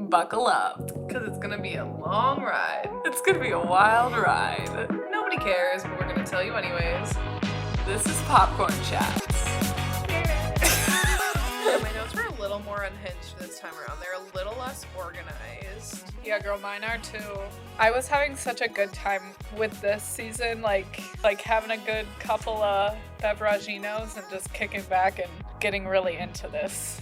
buckle up, because it's going to be a long ride. It's going to be a wild ride. Nobody cares, but we're going to tell you anyways. This is Popcorn Chats. My notes were a little more unhinged this time around. They're a little less organized. Yeah, girl, mine are too. I was having such a good time with this season, like having a good couple of beveraginos and just kicking back and getting really into this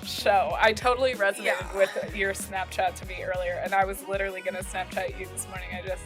show. I totally resonated with your Snapchat to me earlier, and I was literally gonna Snapchat you this morning. I just,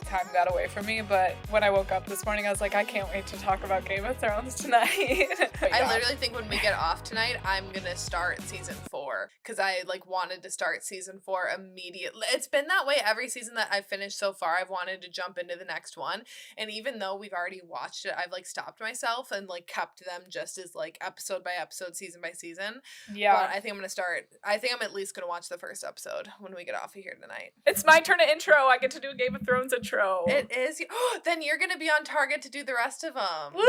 time got away from me, but when I woke up this morning, I was like, I can't wait to talk about Game of Thrones tonight. I literally think when we get off tonight, I'm gonna start season 4, because I wanted to start season 4 immediately. It's been that way every season that I've finished so far. I've wanted to jump into the next one, and even though we've already watched it, I've stopped myself and kept them just as episode by episode, season by season. Yeah. But I think I'm gonna start. I think I'm at least gonna watch the first episode when we get off of here tonight. It's my turn to intro. I get to do a Game of Thrones intro. It is. Then you're gonna be on target to do the rest of them. Woo!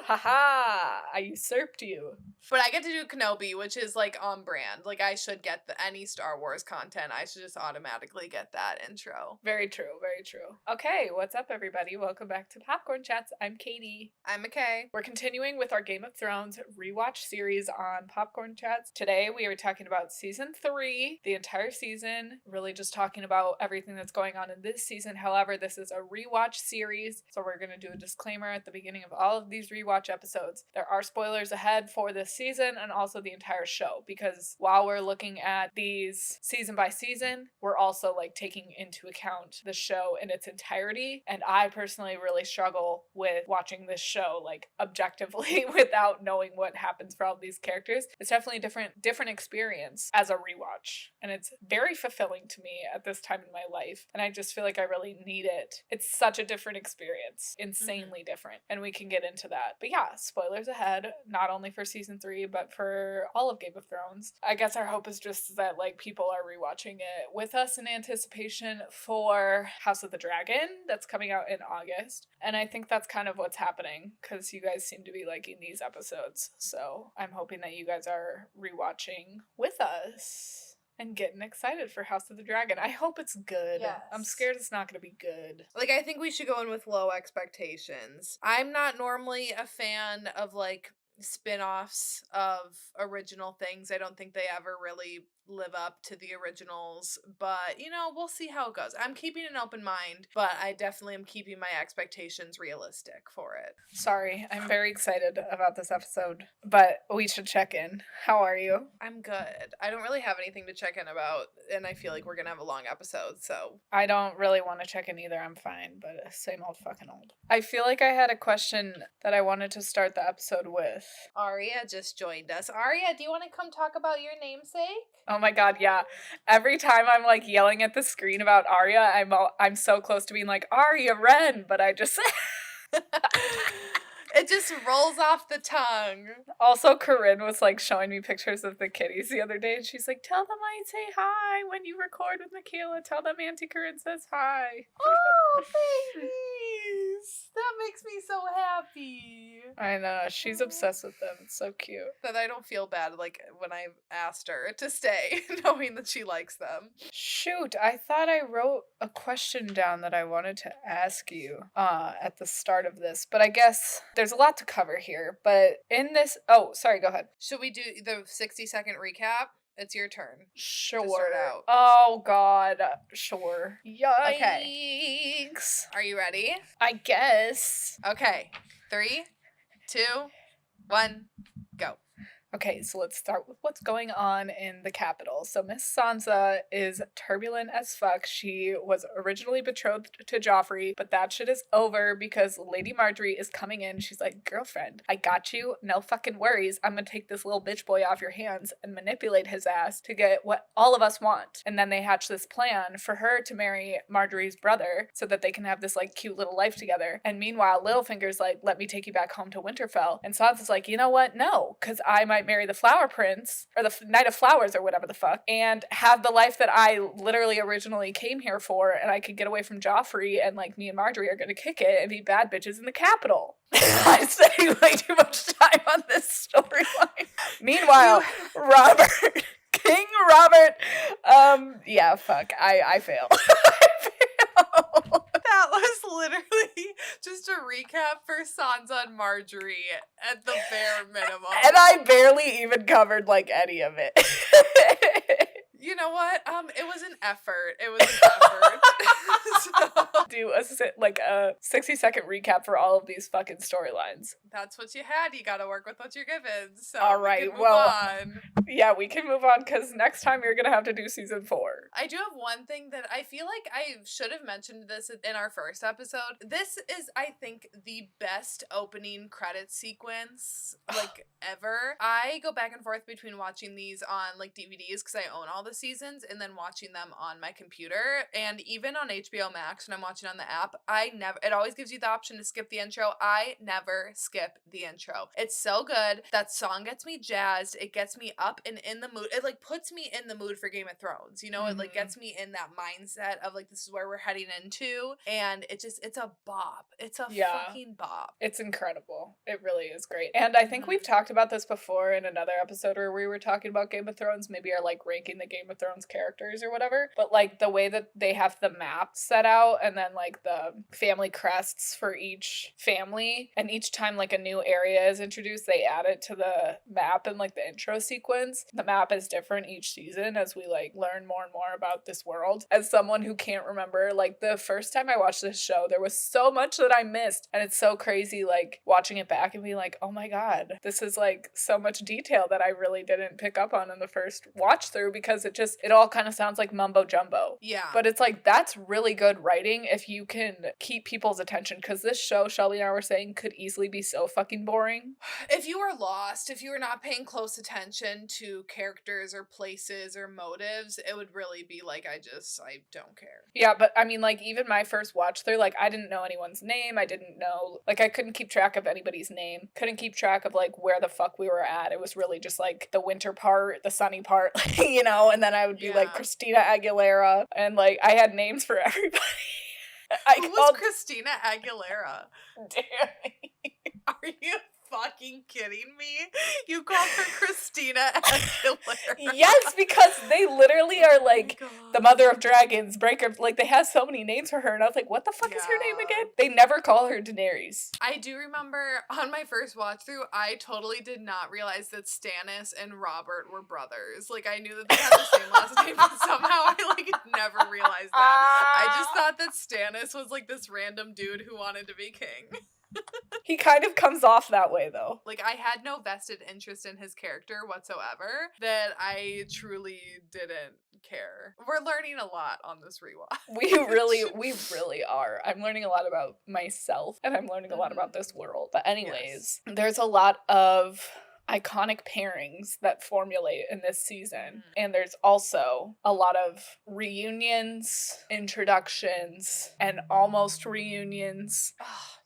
Haha! I usurped you. But I get to do Kenobi, which is on brand. I should get any Star Wars content. I should just automatically get that intro. Very true, very true. Okay, what's up, everybody? Welcome back to Popcorn Chats. I'm Katie. I'm McKay. We're continuing with our Game of Thrones rewatch series on Popcorn Chats. Today we are talking about season 3, the entire season, really just talking about everything that's going on in this season. However, this is a rewatch series, so we're going to do a disclaimer at the beginning of all of these rewatch episodes. There are spoilers ahead for this season and also the entire show, because while we're looking at these season by season, we're also taking into account the show in its entirety. And I personally really struggle with watching this show objectively without knowing what happens for all these characters. It's definitely a different experience as a rewatch, and it's very fulfilling to me at this time in my life, and I just feel like I really need it. It's such a different experience, insanely different, and we can get into that. But yeah, spoilers ahead, not only for season 3 but for all of Game of Thrones. I guess our hope is just that people are rewatching it with us in anticipation for House of the Dragon that's coming out in August, and I think that's kind of what's happening, because you guys seem to be liking these episodes, so I'm hoping that you guys are rewatching with us and getting excited for House of the Dragon. I hope it's good. Yes. I'm scared it's not going to be good. I think we should go in with low expectations. I'm not normally a fan of spin-offs of original things. I don't think they ever really live up to the originals, but we'll see how it goes. I'm keeping an open mind, but I definitely am keeping my expectations realistic for it. Sorry, I'm very excited about this episode, but we should check in. How are you? I'm good. I don't really have anything to check in about, and I feel like we're gonna have a long episode, so. I don't really want to check in either. I'm fine, but same old fucking old. I feel like I had a question that I wanted to start the episode with. Arya just joined us. Arya, do you want to come talk about your namesake? Oh my god, yeah. Every time I'm yelling at the screen about Arya, I'm so close to being Arya Wren, but I just It just rolls off the tongue. Also, Corinne was showing me pictures of the kitties the other day, and she's like, tell them I say hi when you record with Michaela. Tell them Auntie Corinne says hi. Oh, babies! That makes me so happy. I know, she's obsessed with them. It's so cute. That I don't feel bad when I asked her to stay, knowing that she likes them. Shoot, I thought I wrote a question down that I wanted to ask you at the start of this, but I guess there's a lot to cover here. But in this, sorry, go ahead. Should we do the 60-second recap? It's your turn. Sure. To start out. Oh god, sure. Yikes. Okay. Are you ready? I guess. Okay. 3, 2, 1, go. Okay, so let's start with what's going on in the capital. So Miss Sansa is turbulent as fuck. She was originally betrothed to Jeoffrey, but that shit is over because Lady Marjorie is coming in. She's like, girlfriend, I got you. No fucking worries. I'm gonna take this little bitch boy off your hands and manipulate his ass to get what all of us want. And then they hatch this plan for her to marry Marjorie's brother so that they can have this cute little life together. And meanwhile, Littlefinger's let me take you back home to Winterfell. And Sansa's like, you know what? No, because I might marry the Flower Prince, or the Knight of Flowers, or whatever the fuck, and have the life that I literally originally came here for, and I could get away from Joffrey, and me and Marjorie are gonna kick it and be bad bitches in the capital. I'm spending way too much time on this storyline. Meanwhile, King Robert part. Yeah, fuck. I fail. I fail. That was literally just a recap for Sansa and Marjorie at the bare minimum. And I barely even covered, like, any of it. You know what? It was an effort. It was an effort. So, Do a 60-second recap for all of these fucking storylines. that's what you had. You gotta work with what you're given. So All we right, can move well- on. Yeah, we can move on, because next time you're gonna have to do season 4. I do have one thing that I feel like I should have mentioned this in our first episode. This is, I think, the best opening credit sequence, like, ever. I go back and forth between watching these on, like, DVDs, because I own all the seasons, and then watching them on my computer. And even on HBO Max, when I'm watching on the app, it always gives you the option to skip the intro. I never skip the intro. It's so good. That song gets me jazzed. It gets me up and in the mood. It, like, puts me in the mood for Game of Thrones. You know, it, like, gets me in that mindset of, like, this is where we're heading into. And it's a bop. It's a fucking bop. It's incredible. It really is great. And I think we've talked about this before in another episode where we were talking about Game of Thrones, maybe are, like, ranking the Game of Thrones characters or whatever. But, like, the way that they have the map set out, and then, like, the family crests for each family, and each time, like, a new area is introduced, they add it to the map in, like, the intro sequence. The map is different each season as we, like, learn more and more about this world. As someone who can't remember, like, the first time I watched this show, there was so much that I missed, and it's so crazy, like, watching it back and being like, oh my god, this is, like, so much detail that I really didn't pick up on in the first watch through, because it all kind of sounds like mumbo jumbo. Yeah. But it's like, that's really good writing if you can keep people's attention, because this show, Shelby and I were saying, could easily be so fucking boring. If you were lost, if you were not paying close attention to characters or places or motives, it would really be like, I don't care. Yeah, but I mean, like, even my first watch through, like, I didn't know anyone's name. I didn't know, like, I couldn't keep track of anybody's name. Couldn't keep track of, like, where the fuck we were at. It was really just, like, the winter part, the sunny part, you know, and then I would be, like, Christina Aguilera, and, like, I had names for everybody. Who was Christina Aguilera? Damn. Are you fucking kidding me? You called her Christina Aguilera. Yes, because they literally are, like, Oh the mother of dragons, breaker, like, they have so many names for her, and I was like, what the fuck is her name again? They never call her Daenerys. I do remember on my first watch through, I totally did not realize that Stannis and Robert were brothers. Like, I knew that they had the same last name, but somehow I, like, never realized that. I just thought that Stannis was, like, this random dude who wanted to be king. He kind of comes off that way, though. Like, I had no vested interest in his character whatsoever, that I truly didn't care. We're learning a lot on this rewatch. We really are. I'm learning a lot about myself, and I'm learning a lot about this world. But anyways, there's a lot of iconic pairings that formulate in this season. And there's also a lot of reunions, introductions, and almost reunions.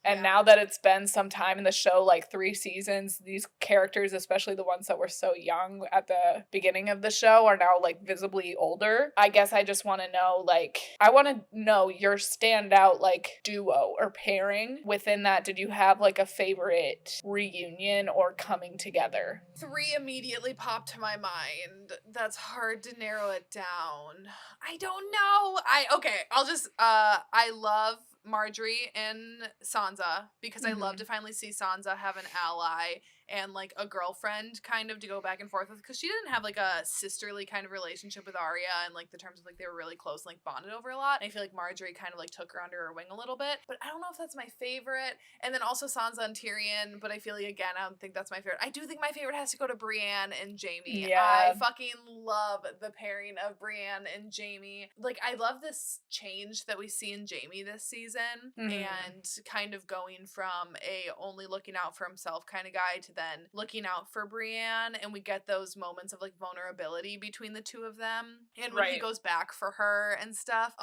And now that it's been some time in the show, like 3 seasons, these characters, especially the ones that were so young at the beginning of the show, are now, like, visibly older. I guess I just want to know, like, I want to know your standout, like, duo or pairing. Within that, did you have, like, a favorite reunion or coming together? 3 immediately popped to my mind. That's hard to narrow it down. I don't know. I love Marjorie and Sansa, because I love to finally see Sansa have an ally and, like, a girlfriend kind of to go back and forth with, because she didn't have, like, a sisterly kind of relationship with Arya, and, like, the terms of, like, they were really close and, like, bonded over a lot. And I feel like Marjorie kind of, like, took her under her wing a little bit, but I don't know if that's my favorite. And then also Sansa and Tyrian, but I feel like, again, I don't think that's my favorite. I do think my favorite has to go to Brienne and Jaime. Yeah. I fucking love the pairing of Brienne and Jaime. Like, I love this change that we see in Jaime this season, and kind of going from a only looking out for himself kind of guy to then looking out for Brienne, and we get those moments of, like, vulnerability between the two of them, and when he goes back for her and stuff.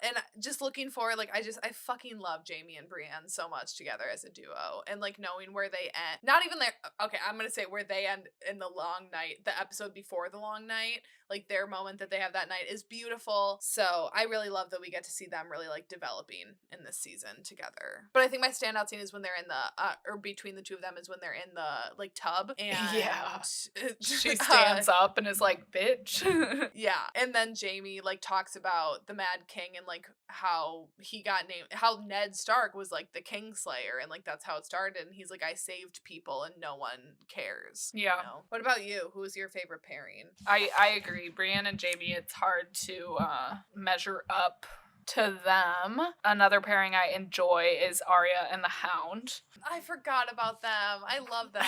And just looking forward, like, I fucking love Jaime and Brienne so much together as a duo, and, like, knowing where they end, not even there, okay, I'm gonna say where they end in the long night, the episode before the long night, like, their moment that they have that night is beautiful. So I really love that we get to see them really, like, developing in this season together. But I think my standout scene is when they're in the or between the two of them is when they're in the like tub, and Yeah. She stands up and is like, bitch. yeah, and then Jaime like talks about the Mad King and like how he got named, how Ned Stark was like the Kingslayer, and like that's how it started, and he's like, I saved people and no one cares. Yeah. You know? What about you? Who's your favorite pairing? I agree. Brienne and Jaime, it's hard to measure up to them. Another pairing I enjoy is Arya and the Hound. I forgot about them. I love them.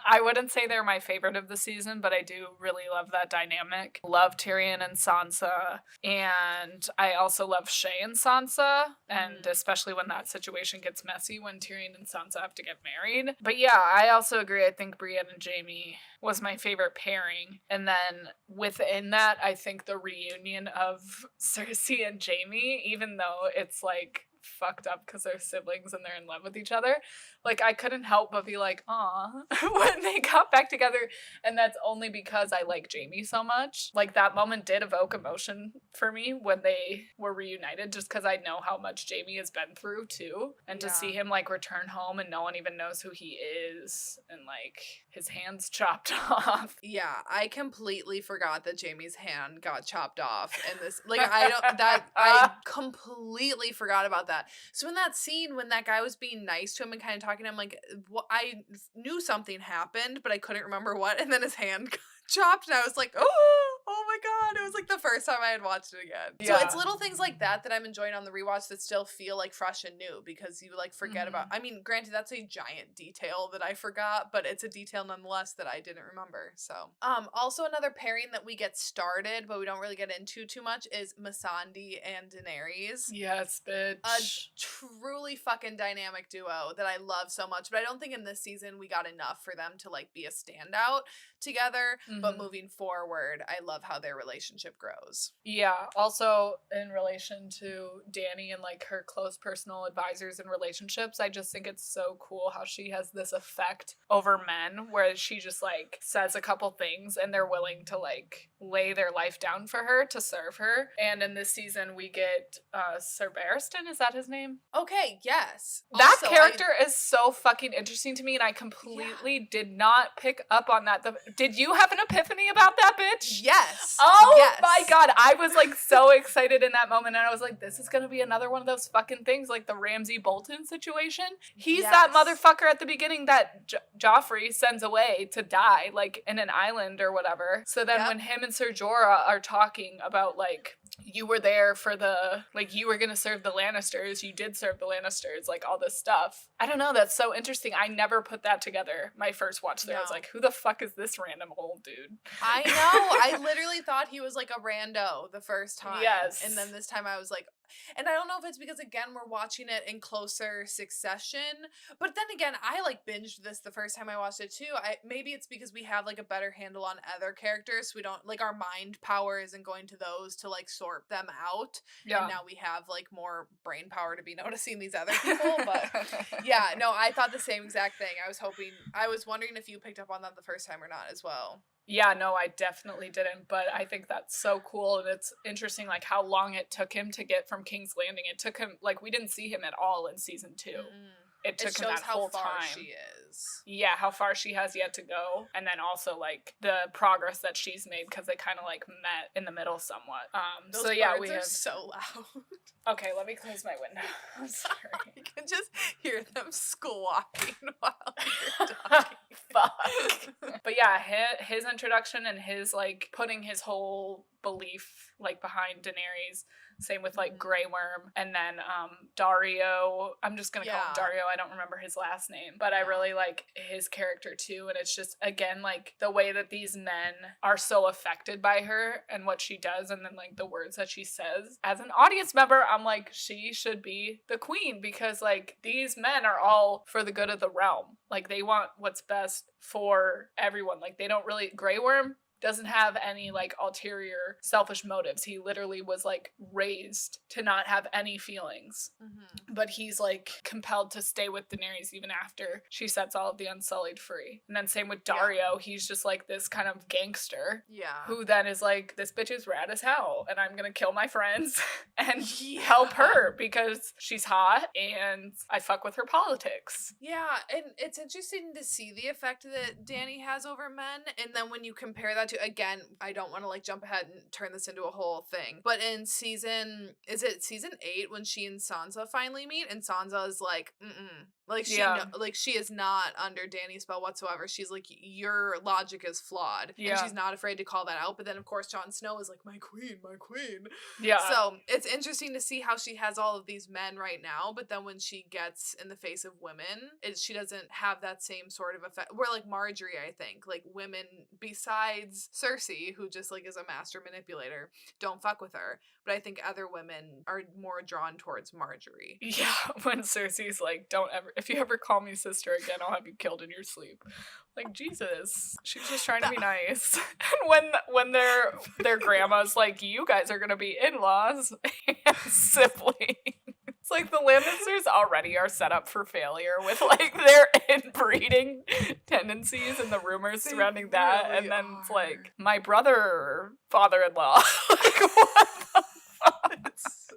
I wouldn't say they're my favorite of the season, but I do really love that dynamic. Love Tyrion and Sansa, and I also love Shay and Sansa, and especially when that situation gets messy when Tyrion and Sansa have to get married. But yeah, I also agree. I think Brienne and Jaime was my favorite pairing. And then within that, I think the reunion of Cersei and Jaime, even though it's like fucked up because they're siblings and they're in love with each other, like I couldn't help but be like, aw, when they got back together. And that's only because I like Jaime so much. Like that moment did evoke emotion for me when they were reunited, just because I know how much Jaime has been through too, and to see him like return home and no one even knows who he is, and like his hands chopped off. Yeah, I completely forgot that Jaime's hand got chopped off, and this like I completely forgot about that. So in that scene when that guy was being nice to him and kind of talking to him, like I knew something happened, but I couldn't remember what, and then his hand got chopped, and I was like, oh my god, it was like the first time I had watched it again. Yeah. So it's little things like that that I'm enjoying on the rewatch that still feel like fresh and new, because you like forget about, I mean, granted, that's a giant detail that I forgot, but it's a detail nonetheless that I didn't remember. So also another pairing that we get started but we don't really get into too much is Missandei and Daenerys. Yes, bitch. A truly fucking dynamic duo that I love so much, but I don't think in this season we got enough for them to like be a standout together. But moving forward, I love how their relationship grows. Yeah, also in relation to Dany and like her close personal advisors and relationships, I just think it's so cool how she has this effect over men where she just like says a couple things and they're willing to like lay their life down for her to serve her. And in this season we get Sir Barristan, is that his name? Okay, yes. That also, character is so fucking interesting to me, and I completely did not pick up on that. Did you have an epiphany about that, bitch? Yes. Oh yes. my god, I was like so excited in that moment, and I was like, this is gonna be another one of those fucking things like the Ramsay Bolton situation. He's that motherfucker at the beginning that Joffrey sends away to die, like in an island or whatever. So then when him and Ser Jorah are talking about like, you were there for the, like, you were gonna serve the Lannisters, you did serve the Lannisters, like all this stuff. I don't know, that's so interesting. I never put that together my first watch there. I was like, who the fuck is this random old dude? I know. I literally thought he was like a rando the first time. Yes. And then this time I was like, and I don't know if it's because, again, we're watching it in closer succession, but then again, I like binged this the first time I watched it too. Maybe it's because we have like a better handle on other characters, so we don't, like, our mind power isn't going to those to like sort them out. Yeah. And now we have like more brain power to be noticing these other people. But yeah, no, I thought the same exact thing. I was wondering if you picked up on that the first time or not as well. Yeah, no, I definitely didn't, but I think that's so cool, and it's interesting, like, how long it took him to get from King's Landing. It took him, like, we didn't see him at all in season 2. It took him that whole time. How far she is. Yeah, how far she has yet to go, and then also, like, the progress that she's made, because they kind of, like, met in the middle somewhat. Those so yeah, birds are so loud. Okay, let me close my window. I'm sorry. You can just hear them squawking while you're talking. Fuck. But yeah, his introduction and his, like, putting his whole belief, like, behind Daenerys. Same with, like, Grey Worm. And then Dario. I'm just going to call him Dario. I don't remember his last name. But I really like his character, too. And it's just, again, like, the way that these men are so affected by her and what she does. And then, like, the words that she says. As an audience member, I'm like, she should be the queen. Because, like, these men are all for the good of the realm. Like, they want what's best for everyone. Like, they don't really... Grey Worm doesn't have any, like, ulterior selfish motives. He literally was, like, raised to not have any feelings. but he's like compelled to stay with Daenerys even after she sets all of the Unsullied free. And then same with Dario, he's just like this kind of gangster who then is like, this bitch is rad as hell and I'm gonna kill my friends and help her because she's hot and I fuck with her politics. Yeah, and it's interesting to see the effect that Dany has over men, and then when you compare that to, again, I don't want to like jump ahead and turn this into a whole thing, but in season 8 when she and Sansa finally meet, and Sansa is like, like she is not under Dany's spell whatsoever. She's like, your logic is flawed, and she's not afraid to call that out. But then of course Jon Snow is like, my queen. Yeah. So it's interesting to see how she has all of these men right now, but then when she gets in the face of women, she doesn't have that same sort of effect. Where like Marjorie, I think, like women besides Cersei, who just like is a master manipulator, don't fuck with her. But I think other women are more drawn towards Marjorie. Yeah, when Cersei's like, if you ever call me sister again, I'll have you killed in your sleep. Like, Jesus, she's just trying to be nice. And when their grandma's like, you guys are gonna be in-laws and siblings. It's like the Lannisters already are set up for failure with like their inbreeding tendencies and the rumors surrounding that. Really and then it's like, my brother, father-in-law. Like, what the fuck? It's so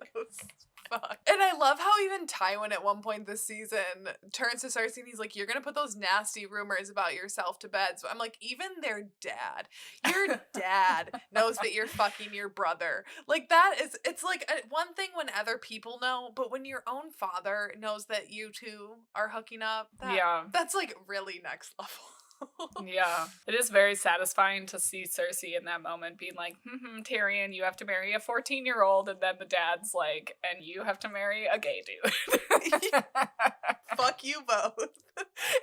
fuck. And I love how even Tywin at one point this season turns to Cersei and he's like, you're gonna put those nasty rumors about yourself to bed. So I'm like, even their dad, your dad knows that you're fucking your brother. Like that is, it's like one thing when other people know, but when your own father knows that you two are hooking up, that's like really next level. Yeah, it is very satisfying to see Cersei in that moment being like, Tyrion, you have to marry a 14-year-old, and then the dad's like, and you have to marry a gay dude. Fuck you both.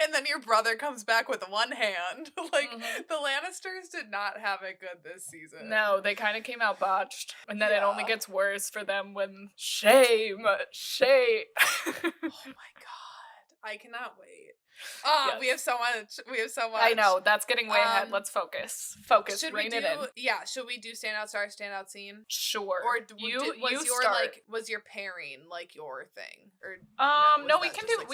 And then your brother comes back with one hand. Like, the Lannisters did not have it good this season. No, they kind of came out botched. And then it only gets worse for them when shame. Oh my god. I cannot wait. Yes. We have so much. I know, that's getting way ahead. Let's focus. Rein it in. Yeah, should we do standout star, standout scene? Sure. Or was your pairing like your thing? Or no, we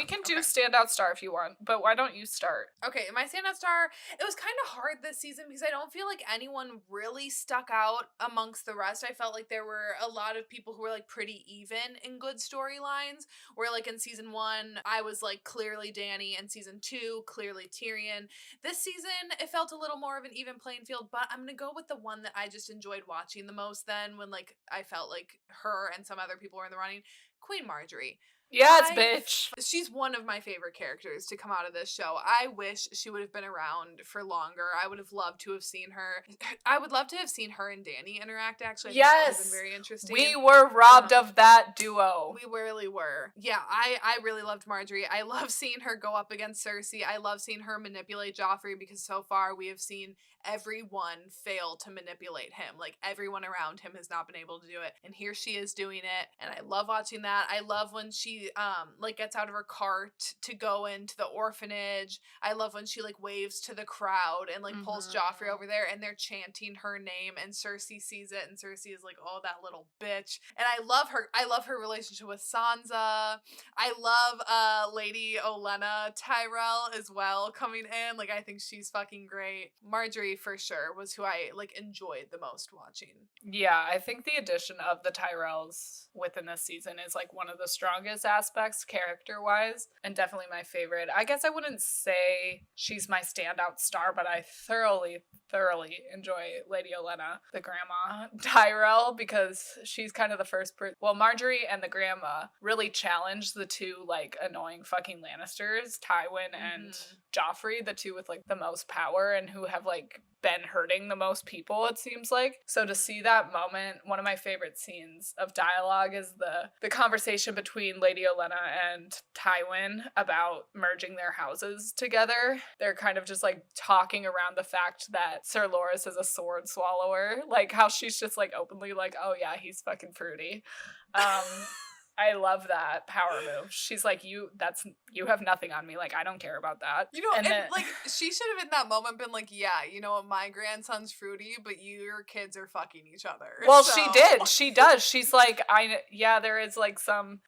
can do standout star if you want, but why don't you start? Okay, my standout star, it was kind of hard this season because I don't feel like anyone really stuck out amongst the rest. I felt like there were a lot of people who were like pretty even in good storylines, where like in season 1, I was like clearly Dany, and season 2, clearly Tyrion. This season, it felt a little more of an even playing field, but I'm gonna go with the one that I just enjoyed watching the most then, when like I felt like her and some other people were in the running. Queen Marjorie. Yes, bitch. She's one of my favorite characters to come out of this show. I wish she would have been around for longer. I would have loved to have seen her. I would love to have seen her and Dany interact, actually. Yes. That would have been very interesting. We were robbed of that duo. We really were. Yeah, I really loved Marjorie. I love seeing her go up against Cersei. I love seeing her manipulate Joffrey, because so far we have seen everyone fail to manipulate him. Like, everyone around him has not been able to do it, and here she is doing it, and I love watching that. I love when she like gets out of her cart to go into the orphanage. I love when she like waves to the crowd and like pulls Joffrey over there, and they're chanting her name, and Cersei sees it, and Cersei is like, oh, that little bitch. And I love her relationship with Sansa. I love Lady Olenna Tyrell as well coming in. Like, I think she's fucking great. Marjorie for sure was who I like enjoyed the most watching. Yeah, I think the addition of the Tyrells within this season is like one of the strongest aspects character-wise, and definitely my favorite. I guess I wouldn't say she's my standout star, but I thoroughly enjoy Lady Olenna, the grandma Tyrell, because she's kind of the first person. Well, Marjorie and the grandma really challenged the two like annoying fucking Lannisters, Tywin and Joffrey, the two with like the most power and who have like been hurting the most people, it seems like. So to see that moment, one of my favorite scenes of dialogue is the conversation between Lady Olenna and Tywin about merging their houses together. They're kind of just like talking around the fact that Sir Loras is a sword swallower, like how she's just like openly like, oh yeah, he's fucking fruity. I love that power move. She's like, you have nothing on me. Like, I don't care about that. You know, and like, she should have in that moment been like, yeah, you know what, my grandson's fruity, but your kids are fucking each other. Well, so. she did. She does. She's like, there is like some,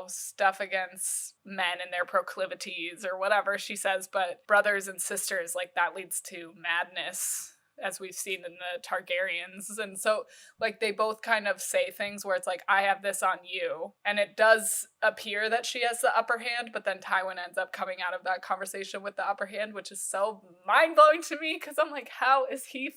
stuff against men and their proclivities or whatever she says, but brothers and sisters, like, that leads to madness, as we've seen in the Targaryens. And so, like, they both kind of say things where it's like, I have this on you. And it does appear that she has the upper hand, but then Tywin ends up coming out of that conversation with the upper hand, which is so mind-blowing to me, because I'm like, how is he's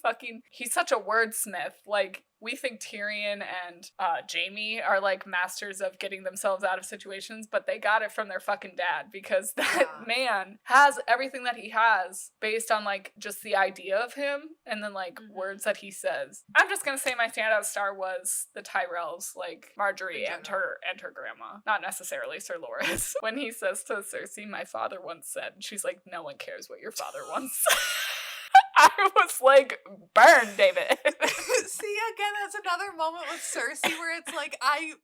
such a wordsmith. Like, we think Tyrion and Jaime are like masters of getting themselves out of situations, but they got it from their fucking dad, because that man has everything that he has based on like just the idea of him and then like words that he says. I'm just gonna say my standout star was the Tyrells, like Marjorie and her grandma, not necessarily Sir Loras. When he says to Cersei, "My father once said," she's like, "No one cares what your father once said." I was like, burn, David. See, again, that's another moment with Cersei where it's like, I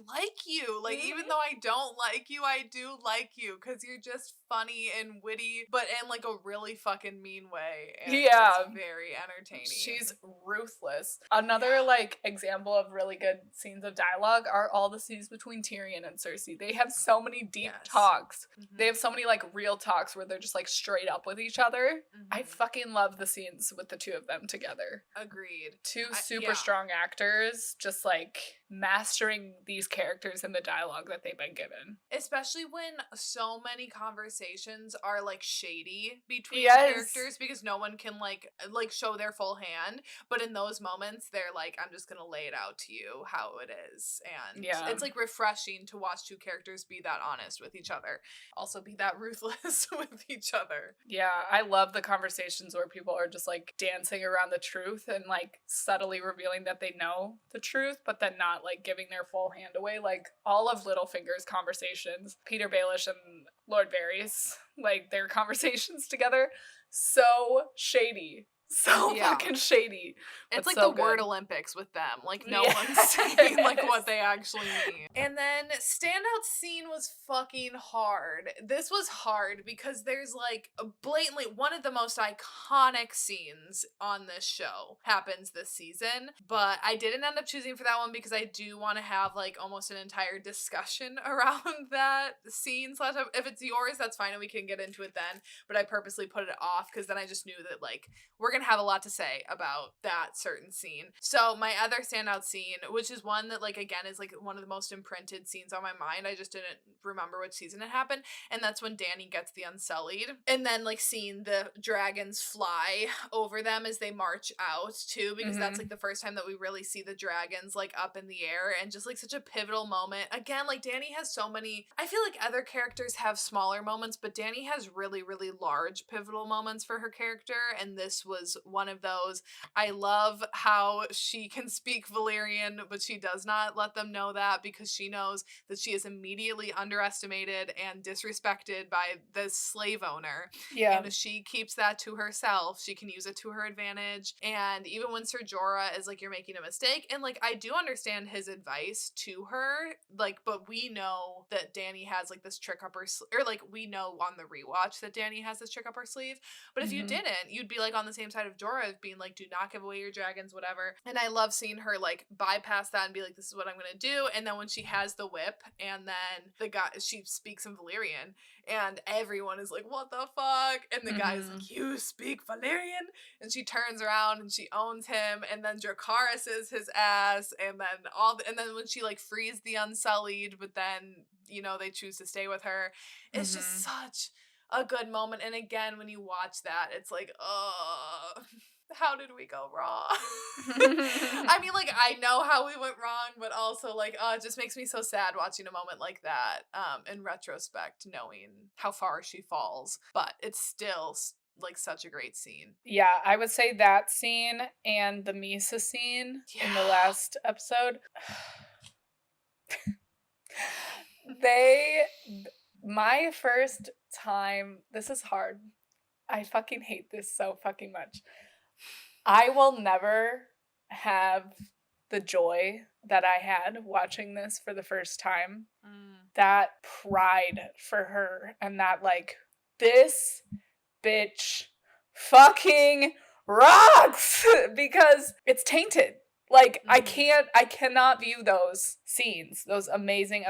like you. Like, even though I don't like you, I do like you, because you're just funny and witty, but in like a really fucking mean way. And it's very entertaining. She's ruthless. Another like example of really good scenes of dialogue are all the scenes between Tyrion and Cersei. They have so many deep talks. They have so many like real talks where they're just like straight up with each other. I fucking love the scenes with the two of them together. Agreed. Two super strong actors just like mastering these characters and the dialogue that they've been given. Especially when so many conversations are like shady between characters, because no one can like show their full hand, but in those moments they're like, I'm just gonna lay it out to you how it is. And it's like refreshing to watch two characters be that honest with each other, also be that ruthless with each other. Yeah, I love the conversations where people are just like dancing around the truth and like subtly revealing that they know the truth, but then not like giving their full hand away. Like all of Littlefinger's conversations, Peter Baelish and Lord Varys, like their conversations together, so shady. So fucking shady. It's like so the word Olympics with them. Like no one's saying like what they actually mean. And then standout scene was fucking hard. This was hard because there's like blatantly one of the most iconic scenes on this show happens this season, but I didn't end up choosing for that one because I do want to have like almost an entire discussion around that scene. If it's yours, that's fine and we can get into it then, but I purposely put it off because then I just knew that like we're gonna have a lot to say about that certain scene. So my other standout scene, which is one that like again is like one of the most imprinted scenes on my mind, I just didn't remember which season it happened, and that's when Dany gets the Unsullied, and then like seeing the dragons fly over them as they march out too, because that's like the first time that we really see the dragons like up in the air, and just like such a pivotal moment. Again, like Dany has so many, I feel like other characters have smaller moments, but Dany has really, really large pivotal moments for her character, and this was one of those. I love how she can speak Valyrian, but she does not let them know that because she knows that she is immediately underestimated and disrespected by the slave owner. Yeah. And if she keeps that to herself, she can use it to her advantage. And even when Ser Jorah is like, you're making a mistake, and like I do understand his advice to her, like, but we know that Dany has like this trick up her or like we know on the rewatch that Dany has this trick up her sleeve. But if you didn't, you'd be like on the same side of Jorah being like, do not give away your dragons, whatever. And I love seeing her like bypass that and be like, this is what I'm gonna do. And then when she has the whip and then she speaks in Valyrian and everyone is like, what the fuck? And the guy's like, you speak Valyrian? And she turns around and she owns him, and then Dracarys is his ass, and then when she like frees the Unsullied, but then you know they choose to stay with her. It's just such a good moment. And again, when you watch that, it's like, oh, how did we go wrong? I mean, like, I know how we went wrong, but also, like, it just makes me so sad watching a moment like that, in retrospect, knowing how far she falls. But it's still, like, such a great scene. Yeah, I would say that scene and the Misa scene in the last episode. My first time, this is hard. I fucking hate this so fucking much. I will never have the joy that I had watching this for the first time. That pride for her and that like, this bitch fucking rocks because it's tainted. Like, I cannot view those scenes, those amazing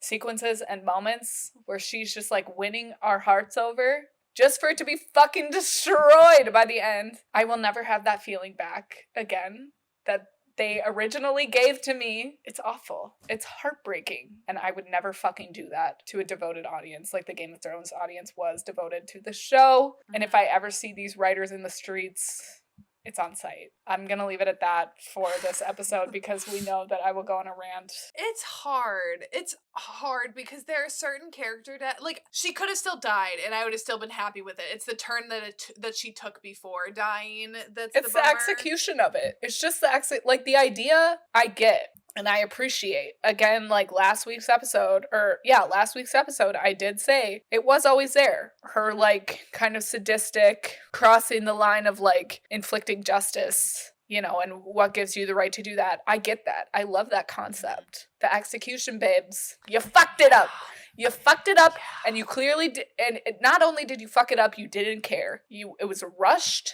sequences and moments where she's just like winning our hearts over just for it to be fucking destroyed by the end. I will never have that feeling back again that they originally gave to me. It's awful. It's heartbreaking. And I would never fucking do that to a devoted audience like the Game of Thrones audience was devoted to the show. And if I ever see these writers in the streets, it's on site. I'm going to leave it at that for this episode because we know that I will go on a rant. It's hard. It's hard because there are certain character like, she could have still died and I would have still been happy with it. It's the turn that she took before dying it's the execution of it. It's just like the idea I get. And I appreciate, again, like last week's episode, I did say it was always there. Her, like, kind of sadistic crossing the line of, like, inflicting justice, you know, and what gives you the right to do that. I get that. I love that concept. The execution, babes. You fucked it up. You fucked it up, and you clearly did. And not only did you fuck it up, you didn't care. It was rushed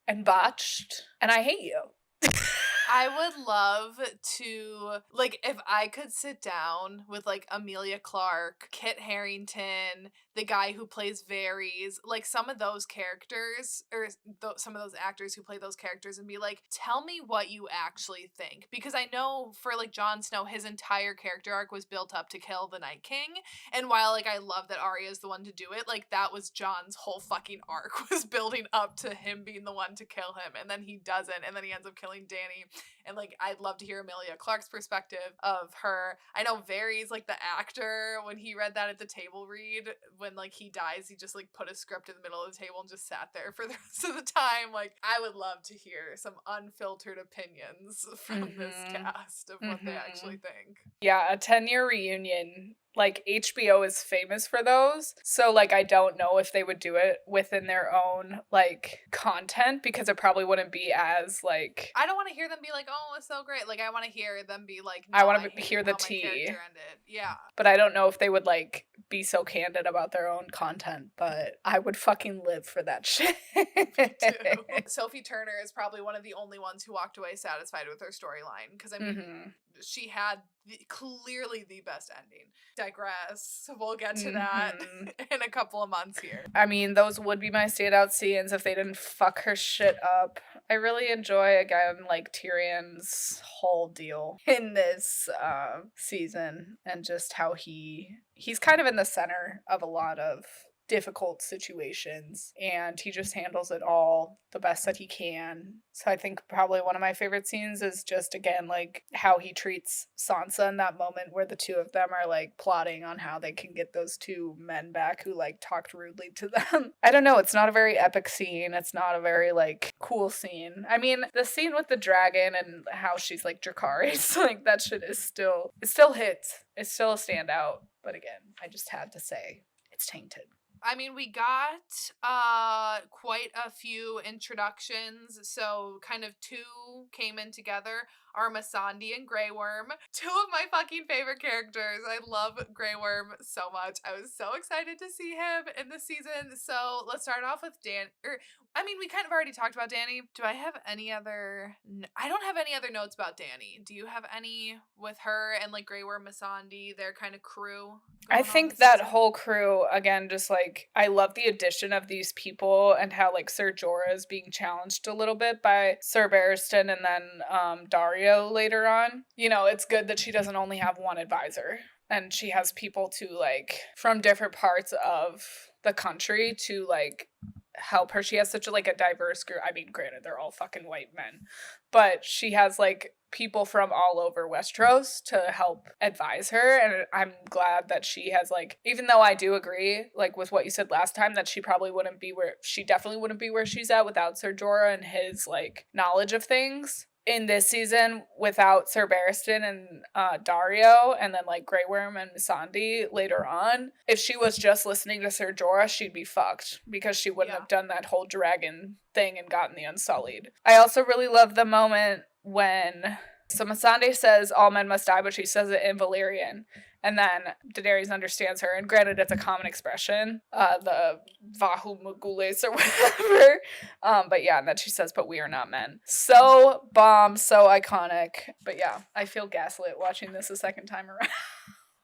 and botched, and I hate you. I would love to, like, if I could sit down with, like, Emilia Clarke, Kit Harington, the guy who plays Varys, like, some of those characters, or some of those actors who play those characters, and be like, tell me what you actually think. Because I know for, like, Jon Snow, his entire character arc was built up to kill the Night King, and while, like, I love that Arya is the one to do it, like, that was Jon's whole fucking arc, was building up to him being the one to kill him, and then he doesn't, and then he ends up killing Dany. And, like, I'd love to hear Emilia Clarke's perspective of her. I know Varys, like, the actor, when he read that at the table read, when, like, he dies, he just, like, put a script in the middle of the table and just sat there for the rest of the time. Like, I would love to hear some unfiltered opinions from this cast of what they actually think. Yeah, a 10-year reunion. Like, HBO is famous for those. So, like, I don't know if they would do it within their own, like, content, because it probably wouldn't be as, like... I don't want to hear them be like, oh, it's so great. Like, I want to hear them be like, no, I want to hear the tea. Yeah. But I don't know if they would, like, be so candid about their own content, but I would fucking live for that shit. Sophie Turner is probably one of the only ones who walked away satisfied with her storyline, because, I mean, she had clearly the best ending. Digress. We'll get to that in a couple of months here. I mean, those would be my standout scenes if they didn't fuck her shit up. I really enjoy, again, like, Tyrion's whole deal in this season, and just how he's kind of in the center of a lot of difficult situations, and he just handles it all the best that he can. So I think probably one of my favorite scenes is just, again, like, how he treats Sansa in that moment where the two of them are, like, plotting on how they can get those two men back who, like, talked rudely to them. I don't know, it's not a very epic scene. It's not a very, like, cool scene. I mean, the scene with the dragon and how she's, like, Dracarys, like, that shit is still, it still hits. It's still a standout. But again, I just had to say, it's tainted. I mean, we got quite a few introductions, so kind of two came in together. Are Missandei and Grey Worm. Two of my fucking favorite characters. I love Grey Worm so much. I was so excited to see him in this season. So let's start off with we kind of already talked about Dany. Do I have any other... I don't have any other notes about Dany. Do you have any with her and, like, Grey Worm, Missandei, their kind of crew? I think that whole crew, again, just, like, I love the addition of these people and how, like, Ser Jorah is being challenged a little bit by Ser Barristan and then Dario later on. You know, it's good that she doesn't only have one advisor, and she has people to, like, from different parts of the country to, like, help her. She has such a, like, a diverse group. I mean, granted, they're all fucking white men, but she has, like, people from all over Westeros to help advise her, and I'm glad that she has, like, even though I do agree, like, with what you said last time, that she definitely wouldn't be where she's at without Ser Jorah and his, like, knowledge of things. In this season, without Ser Barristan and Dario, and then, like, Grey Worm and Missandei later on, if she was just listening to Ser Jorah, she'd be fucked, because she wouldn't have done that whole dragon thing and gotten the Unsullied. I also really love the moment when So Missandei says all men must die, but she says it in Valyrian. And then Daenerys understands her, and granted, it's a common expression, the Vahu Magules or whatever. But yeah, and then she says, but we are not men. So bomb, so iconic. But yeah, I feel gaslit watching this a second time around.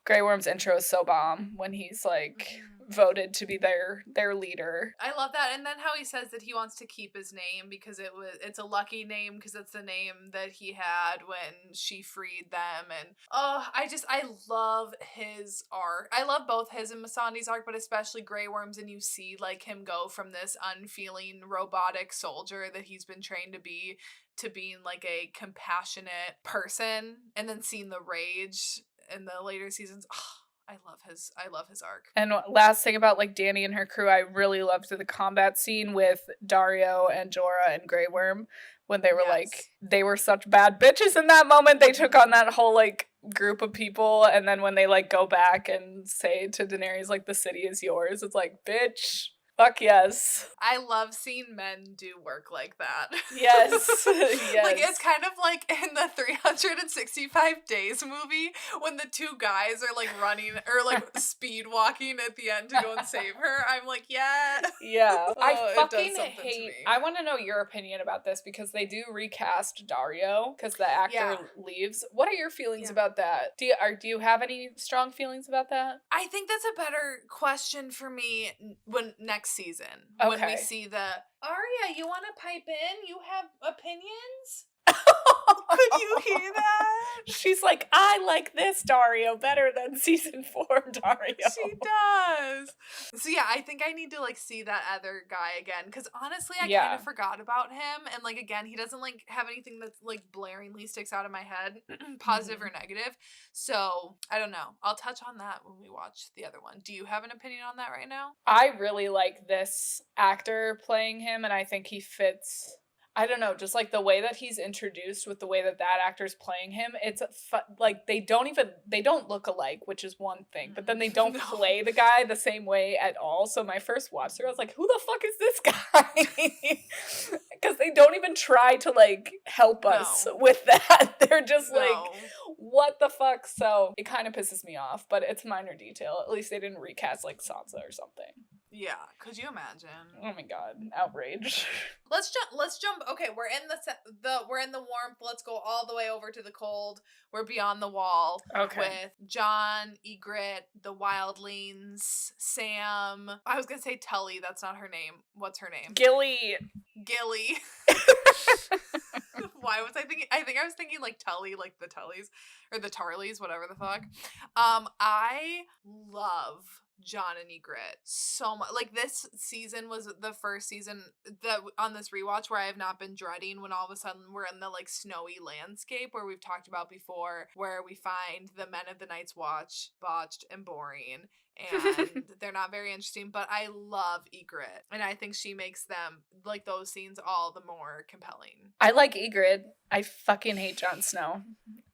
Grey Worm's intro is so bomb when he's like voted to be their leader. I love that. And then how he says that he wants to keep his name because it's a lucky name because it's the name that he had when she freed them. And I love his arc. I love both his and Missandei's arc, but especially Grey Worm's, and you see like him go from this unfeeling robotic soldier that he's been trained to be to being like a compassionate person, and then seeing the rage in the later seasons. I love his arc. And last thing about like Dany and her crew, I really loved the combat scene with Dario and Jorah and Grey Worm when they were like, they were such bad bitches in that moment. They took on that whole like group of people, and then when they like go back and say to Daenerys like the city is yours, it's like, bitch. Fuck yes. I love seeing men do work like that. Yes. Yes. Like, it's kind of like in the 365 Days movie when the two guys are like running or like speed walking at the end to go and save her. I'm like, yeah. Yeah. I fucking it does something to hate. me. I want to know your opinion about this because they do recast Dario because the actor leaves. What are your feelings about that? Do you have any strong feelings about that? I think that's a better question for me when next season. Okay. When we see the Arya, you want to pipe in? You have opinions? Could you hear that? She's like, I like this Dario better than season 4 Dario. She does. So yeah, I think I need to like see that other guy again because honestly, I kind of forgot about him, and like again, he doesn't like have anything that's like blaringly sticks out of my head, positive or negative. So I don't know. I'll touch on that when we watch the other one. Do you have an opinion on that right now? I really like this actor playing him, and I think he fits. I don't know, just like the way that he's introduced with the way that actor's playing him, it's like they don't look alike, which is one thing, but then they don't play the guy the same way at all. So my first watch through, I was like, who the fuck is this guy? Because they don't even try to like help us with that. They're just like, what the fuck? So it kind of pisses me off, but it's minor detail. At least they didn't recast like Sansa or something. Yeah, could you imagine? Oh my god, outrage. Let's jump. Okay, we're in we're in the warmth. Let's go all the way over to the cold. We're beyond the wall. Okay. With Jon, Ygritte, the Wildlings, Sam. I was gonna say Tully. That's not her name. What's her name? Gilly. Why was I thinking? I think I was thinking like Tully, like the Tullys or the Tarleys, whatever the fuck. I love Jon and Ygritte so much. Like, this season was the first season that on this rewatch where I have not been dreading when all of a sudden we're in the like snowy landscape where we've talked about before, where we find the men of the Night's Watch botched and boring and they're not very interesting, but I love Ygritte and I think she makes them like those scenes all the more compelling. I like Ygritte. I fucking hate Jon Snow.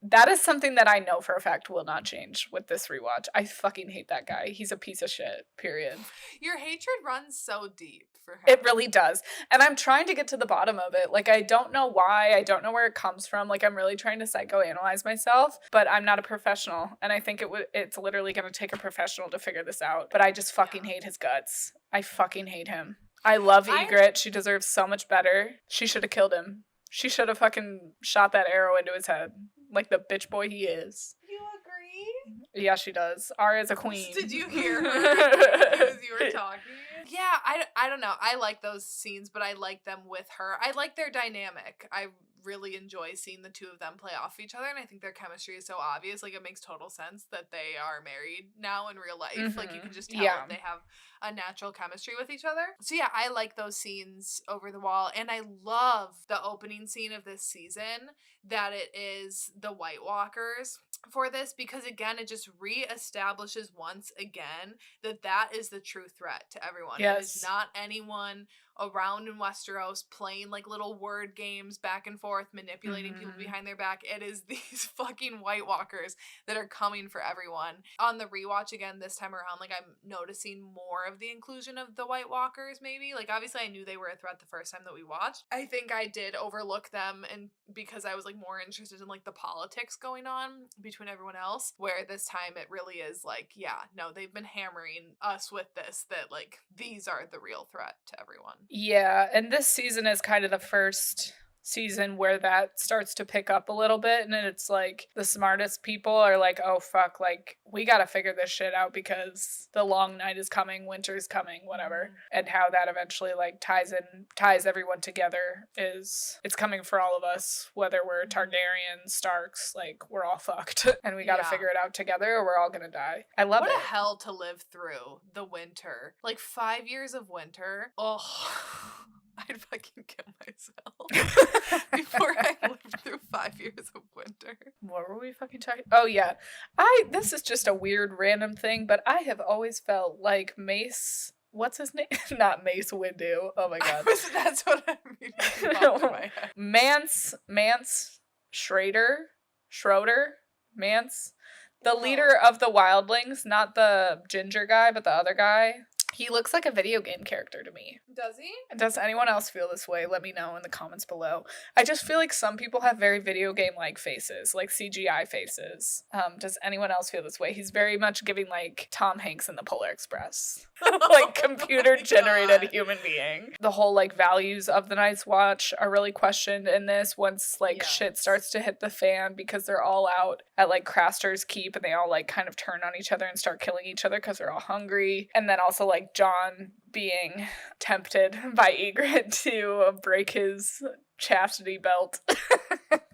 That is something that I know for a fact will not change with this rewatch. I fucking hate that guy. He's a piece of shit, period. Your hatred runs so deep for him. It really does. And I'm trying to get to the bottom of it. Like, I don't know why. I don't know where it comes from. Like, I'm really trying to psychoanalyze myself, but I'm not a professional. And I think it's literally going to take a professional to figure this out. But I just fucking hate his guts. I fucking hate him. I love Ygritte. She deserves so much better. She should have killed him. She should have fucking shot that arrow into his head. Like the bitch boy he is. You agree? Yeah, she does. Arya's a queen. Did you hear her as you were talking? Yeah, I don't know. I like those scenes, but I like them with her. I like their dynamic. I really enjoy seeing the two of them play off each other, and I think their chemistry is so obvious. Like, it makes total sense that they are married now in real life. Mm-hmm. Like, you can just tell that they have a natural chemistry with each other. So yeah, I like those scenes over the wall, and I love the opening scene of this season that it is the White Walkers for this, because again, it just reestablishes once again that is the true threat to everyone. Yes. It is not anyone around in Westeros playing like little word games back and forth, manipulating people behind their back. It is these fucking White Walkers that are coming for everyone. On the rewatch again this time around, like I'm noticing more of the inclusion of the White Walkers maybe. Like obviously I knew they were a threat the first time that we watched. I think I did overlook them, and because I was like more interested in like the politics going on between everyone else, where this time it really is like, yeah, no, they've been hammering us with this, that like these are the real threat to everyone. Yeah, and this season is kind of the first season where that starts to pick up a little bit, and then it's like the smartest people are like, oh fuck, like we gotta figure this shit out because the long night is coming, winter's coming, whatever. And how that eventually like ties everyone together is, it's coming for all of us, whether we're Targaryens, Starks, like we're all fucked and we gotta figure it out together or we're all gonna die. I love it. What a hell to live through the winter. Like 5 years of winter. Oh, I'd fucking kill myself before I lived through 5 years of winter. What were we fucking talking? Oh yeah. This is just a weird random thing, but I have always felt like Mace, what's his name? Not Mace Windu. Oh my god. That's what I mean. In my head. Mance Schroeder, Mance, the leader of the wildlings, not the ginger guy, but the other guy. He looks like a video game character to me. Does he? Does anyone else feel this way? Let me know in the comments below. I just feel like some people have very video game-like faces, like CGI faces. Does anyone else feel this way? He's very much giving like Tom Hanks in the Polar Express. Like computer-generated human being. The whole like values of the Night's Watch are really questioned in this once like shit starts to hit the fan, because they're all out at like Craster's Keep and they all like kind of turn on each other and start killing each other because they're all hungry. And then also like Jon being tempted by Ygritte to break his chastity belt.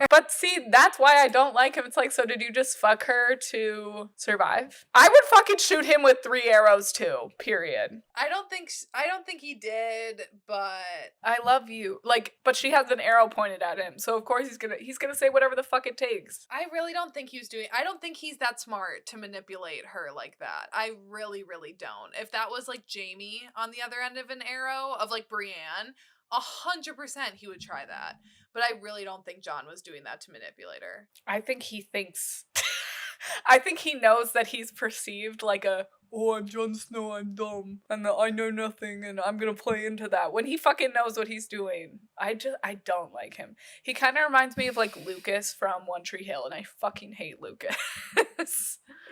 But see, that's why I don't like him. It's like, so did you just fuck her to survive? I would fucking shoot him with 3 arrows too, period. I don't think he did, but I love you. Like, but she has an arrow pointed at him, so of course he's gonna say whatever the fuck it takes. I really don't think I don't think he's that smart to manipulate her like that. I really, really don't. If that was like Jaime on the other end of an arrow of like Brienne, 100% he would try that. But I really don't think Jon was doing that to manipulate her. I think he thinks I think he knows that he's perceived like I'm Jon Snow, I'm dumb, and I know nothing, and I'm gonna play into that, when he fucking knows what he's doing. I don't like him. He kind of reminds me of like Lucas from One Tree Hill, and I fucking hate Lucas.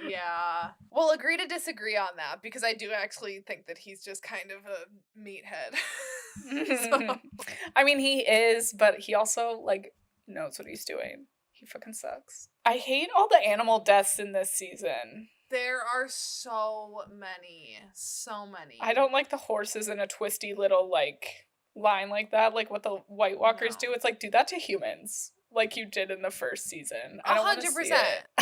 Yeah. We'll agree to disagree on that, because I do actually think that he's just kind of a meathead. So. I mean, he is, but he also like knows what he's doing. He fucking sucks. I hate all the animal deaths in this season. There are so many. I don't like the horses in a twisty little like line like that, like what the White Walkers do. It's like, do that to humans, like you did in the first season. I don't 100%.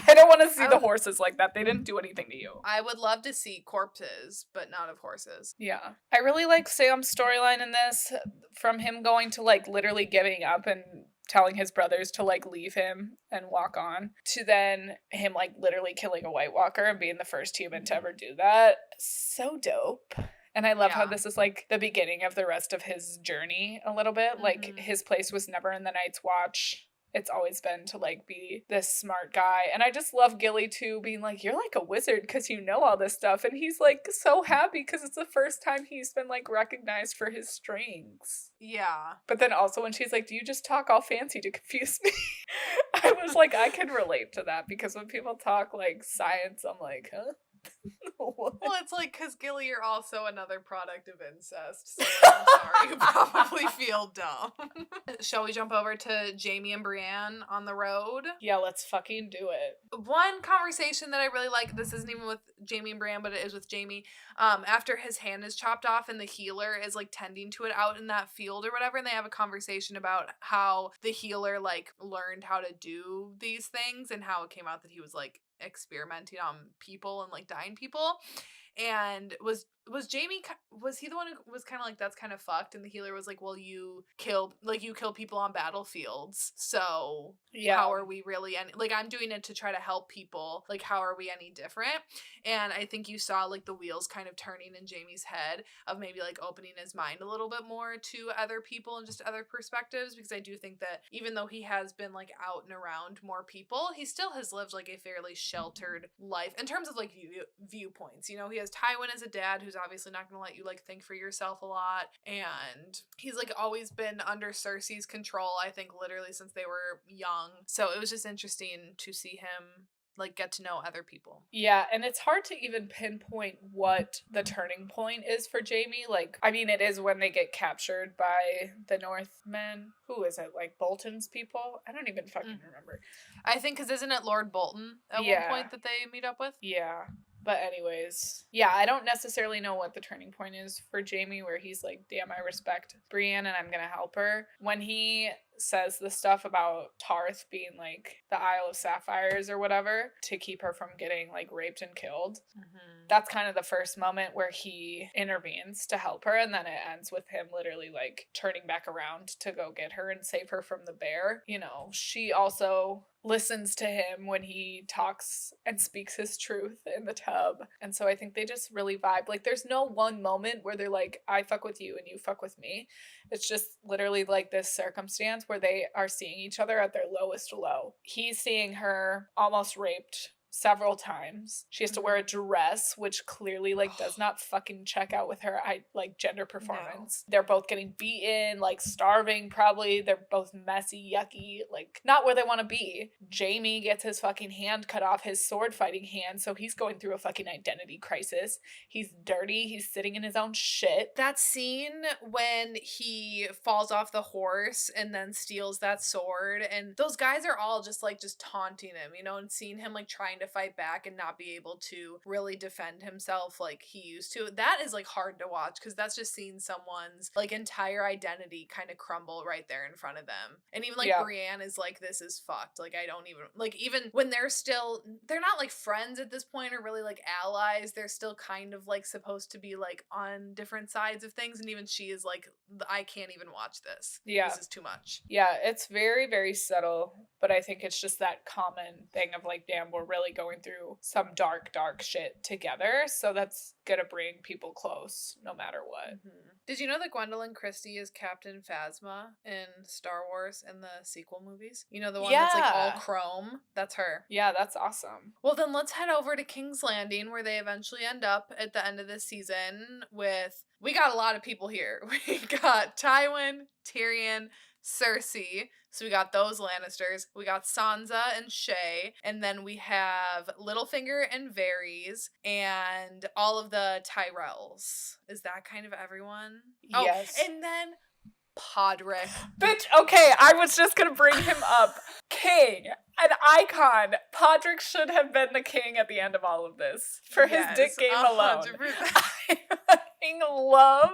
I don't want to see the horses like that. They didn't do anything to you. I would love to see corpses, but not of horses. Yeah. I really like Sam's storyline in this, from him going to like literally giving up and telling his brothers to like leave him and walk on, to then him like literally killing a White Walker and being the first human to ever do that. So dope. And I love how this is like the beginning of the rest of his journey a little bit. Like his place was never in the Night's Watch. It's always been to like be this smart guy. And I just love Gilly too, being like, you're like a wizard because you know all this stuff. And he's like so happy because it's the first time he's been like recognized for his strengths. Yeah. But then also when she's like, do you just talk all fancy to confuse me? I was like, I can relate to that, because when people talk like science, I'm like, huh? Well, it's like, because Gilly, you're also another product of incest, so I'm sorry, you probably feel dumb. Shall we jump over to Jaime and Brienne on the road? Yeah, let's fucking do it. One conversation that I really like, this isn't even with Jaime and Brienne, but it is with Jaime, after his hand is chopped off and the healer is like tending to it out in that field or whatever, and they have a conversation about how the healer like learned how to do these things, and how it came out that he was like experimenting on people and like dying people, and was was he the one who was kind of like, that's kind of fucked, and the healer was like, well, you kill people on battlefields, so how are we really like, I'm doing it to try to help people, like, how are we any different? And I think you saw like the wheels kind of turning in Jaime's head of maybe like opening his mind a little bit more to other people and just other perspectives, because I do think that even though he has been like out and around more people, he still has lived like a fairly sheltered life in terms of like viewpoints. You know, he has Tywin as a dad who's obviously not going to let you like think for yourself a lot, and he's like always been under Cersei's control, I think literally since they were young. So it was just interesting to see him like get to know other people. Yeah, and it's hard to even pinpoint what the turning point is for Jaime. Like, I mean, it is when they get captured by the Northmen. Who is it? Like Bolton's people? I don't even fucking remember. I think, because isn't it Lord Bolton at one point that they meet up with? Yeah. But anyways, yeah, I don't necessarily know what the turning point is for Jaime, where he's like, damn, I respect Brienne and I'm gonna help her. When he says the stuff about Tarth being like the Isle of Sapphires or whatever to keep her from getting like raped and killed, that's kind of the first moment where he intervenes to help her, and then it ends with him literally like turning back around to go get her and save her from the bear. You know, she also listens to him when he talks and speaks his truth in the tub. And so I think they just really vibe. Like, there's no one moment where they're like, I fuck with you and you fuck with me. It's just literally like this circumstance where they are seeing each other at their lowest low. He's seeing her almost raped several times. She has to wear a dress, which clearly like does not fucking check out with her gender performance. No. They're both getting beaten, like starving probably. They're both messy, yucky, like not where they want to be. Jaime gets his fucking hand cut off, his sword fighting hand, so he's going through a fucking identity crisis. He's dirty, he's sitting in his own shit. That scene when he falls off the horse and then steals that sword, and those guys are all just taunting him, you know, and seeing him like trying to fight back and not be able to really defend himself like he used to. That is like hard to watch, because that's just seeing someone's like entire identity kind of crumble right there in front of them. And even like Brienne is like, this is fucked. Like, I don't even like, even when they're not like friends at this point or really like allies, they're still kind of like supposed to be like on different sides of things. And even she is like, I can't even watch this. Yeah. This is too much. Yeah, it's very, very subtle, but I think it's just that common thing of like, damn, we're really going through some dark shit together, so that's gonna bring people close no matter what. Did you know that Gwendolyn Christie is Captain Phasma in Star Wars in the sequel movies? You know, the one that's like all chrome? That's her. Yeah, that's awesome. Well, then let's head over to King's Landing, where they eventually end up at the end of this season with, we got a lot of people here. We got Tywin, Tyrion, Cersei, so we got those Lannisters, we got Sansa and Shae, and then we have Littlefinger and Varys, and all of the Tyrells. Is that kind of everyone? Yes. Oh, and then Podrick. Bitch, okay, I was just gonna bring him up. King, an icon. Podrick should have been the king at the end of all of this. For his dick game 100%. Alone. I fucking love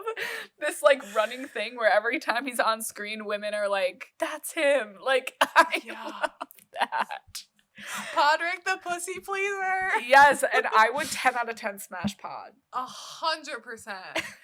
this like running thing where every time he's on screen, women are like, that's him. Like, I love that. Podrick the pussy pleaser. Yes, and I would 10 out of 10 smash Pod. 100%.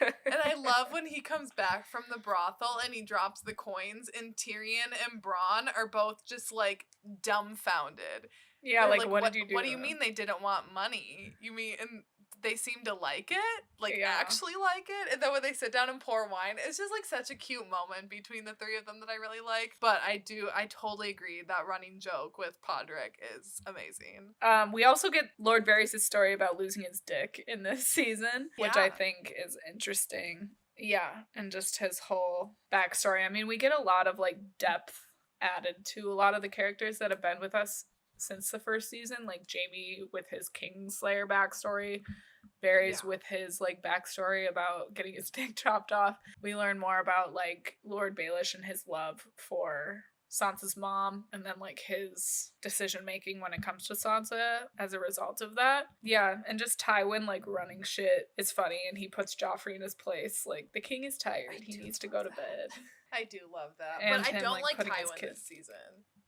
And I love when he comes back from the brothel and he drops the coins, and Tyrion and Bronn are both just like dumbfounded. Yeah, like what did you do? What do you mean they didn't want money? You mean, and they seem to like it? Like, actually like it? And then when they sit down and pour wine, it's just like such a cute moment between the three of them that I really like. But I totally agree that running joke with Podrick is amazing. We also get Lord Varys' story about losing his dick in this season, which I think is interesting. Yeah, and just his whole backstory. I mean, we get a lot of like depth added to a lot of the characters that have been with us since the first season, like Jaime with his Kingslayer backstory, Varys with his like backstory about getting his dick chopped off. We learn more about like Lord Baelish and his love for Sansa's mom, and then like his decision making when it comes to Sansa as a result of that. Yeah, and just Tywin like running shit is funny, and he puts Joffrey in his place. Like, the king is tired, he needs to go to bed. I do love that, And but I don't like like Tywin this season.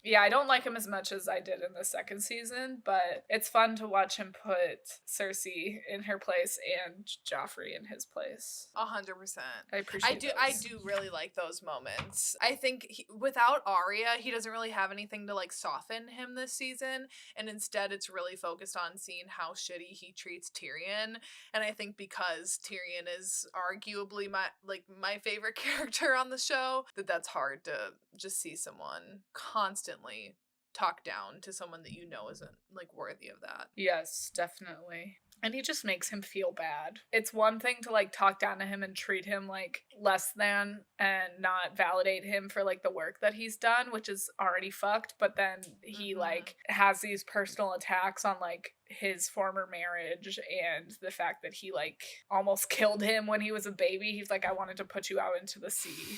Yeah, I don't like him as much as I did in the second season, but it's fun to watch him put Cersei in her place and Joffrey in his place. 100%. I appreciate I those. do really like those moments. I think without Arya, he doesn't really have anything to like soften him this season, and instead it's really focused on seeing how shitty he treats Tyrion. And I think because Tyrion is arguably my favorite character on the show, that's hard to just see someone constantly talk down to someone that you know isn't like worthy of that. Yes, definitely. And he just makes him feel bad. It's one thing to like talk down to him and treat him like less than and not validate him for like the work that he's done, which is already fucked, but then he like has these personal attacks on like his former marriage and the fact that he like almost killed him when he was a baby. He's like, I wanted to put you out into the sea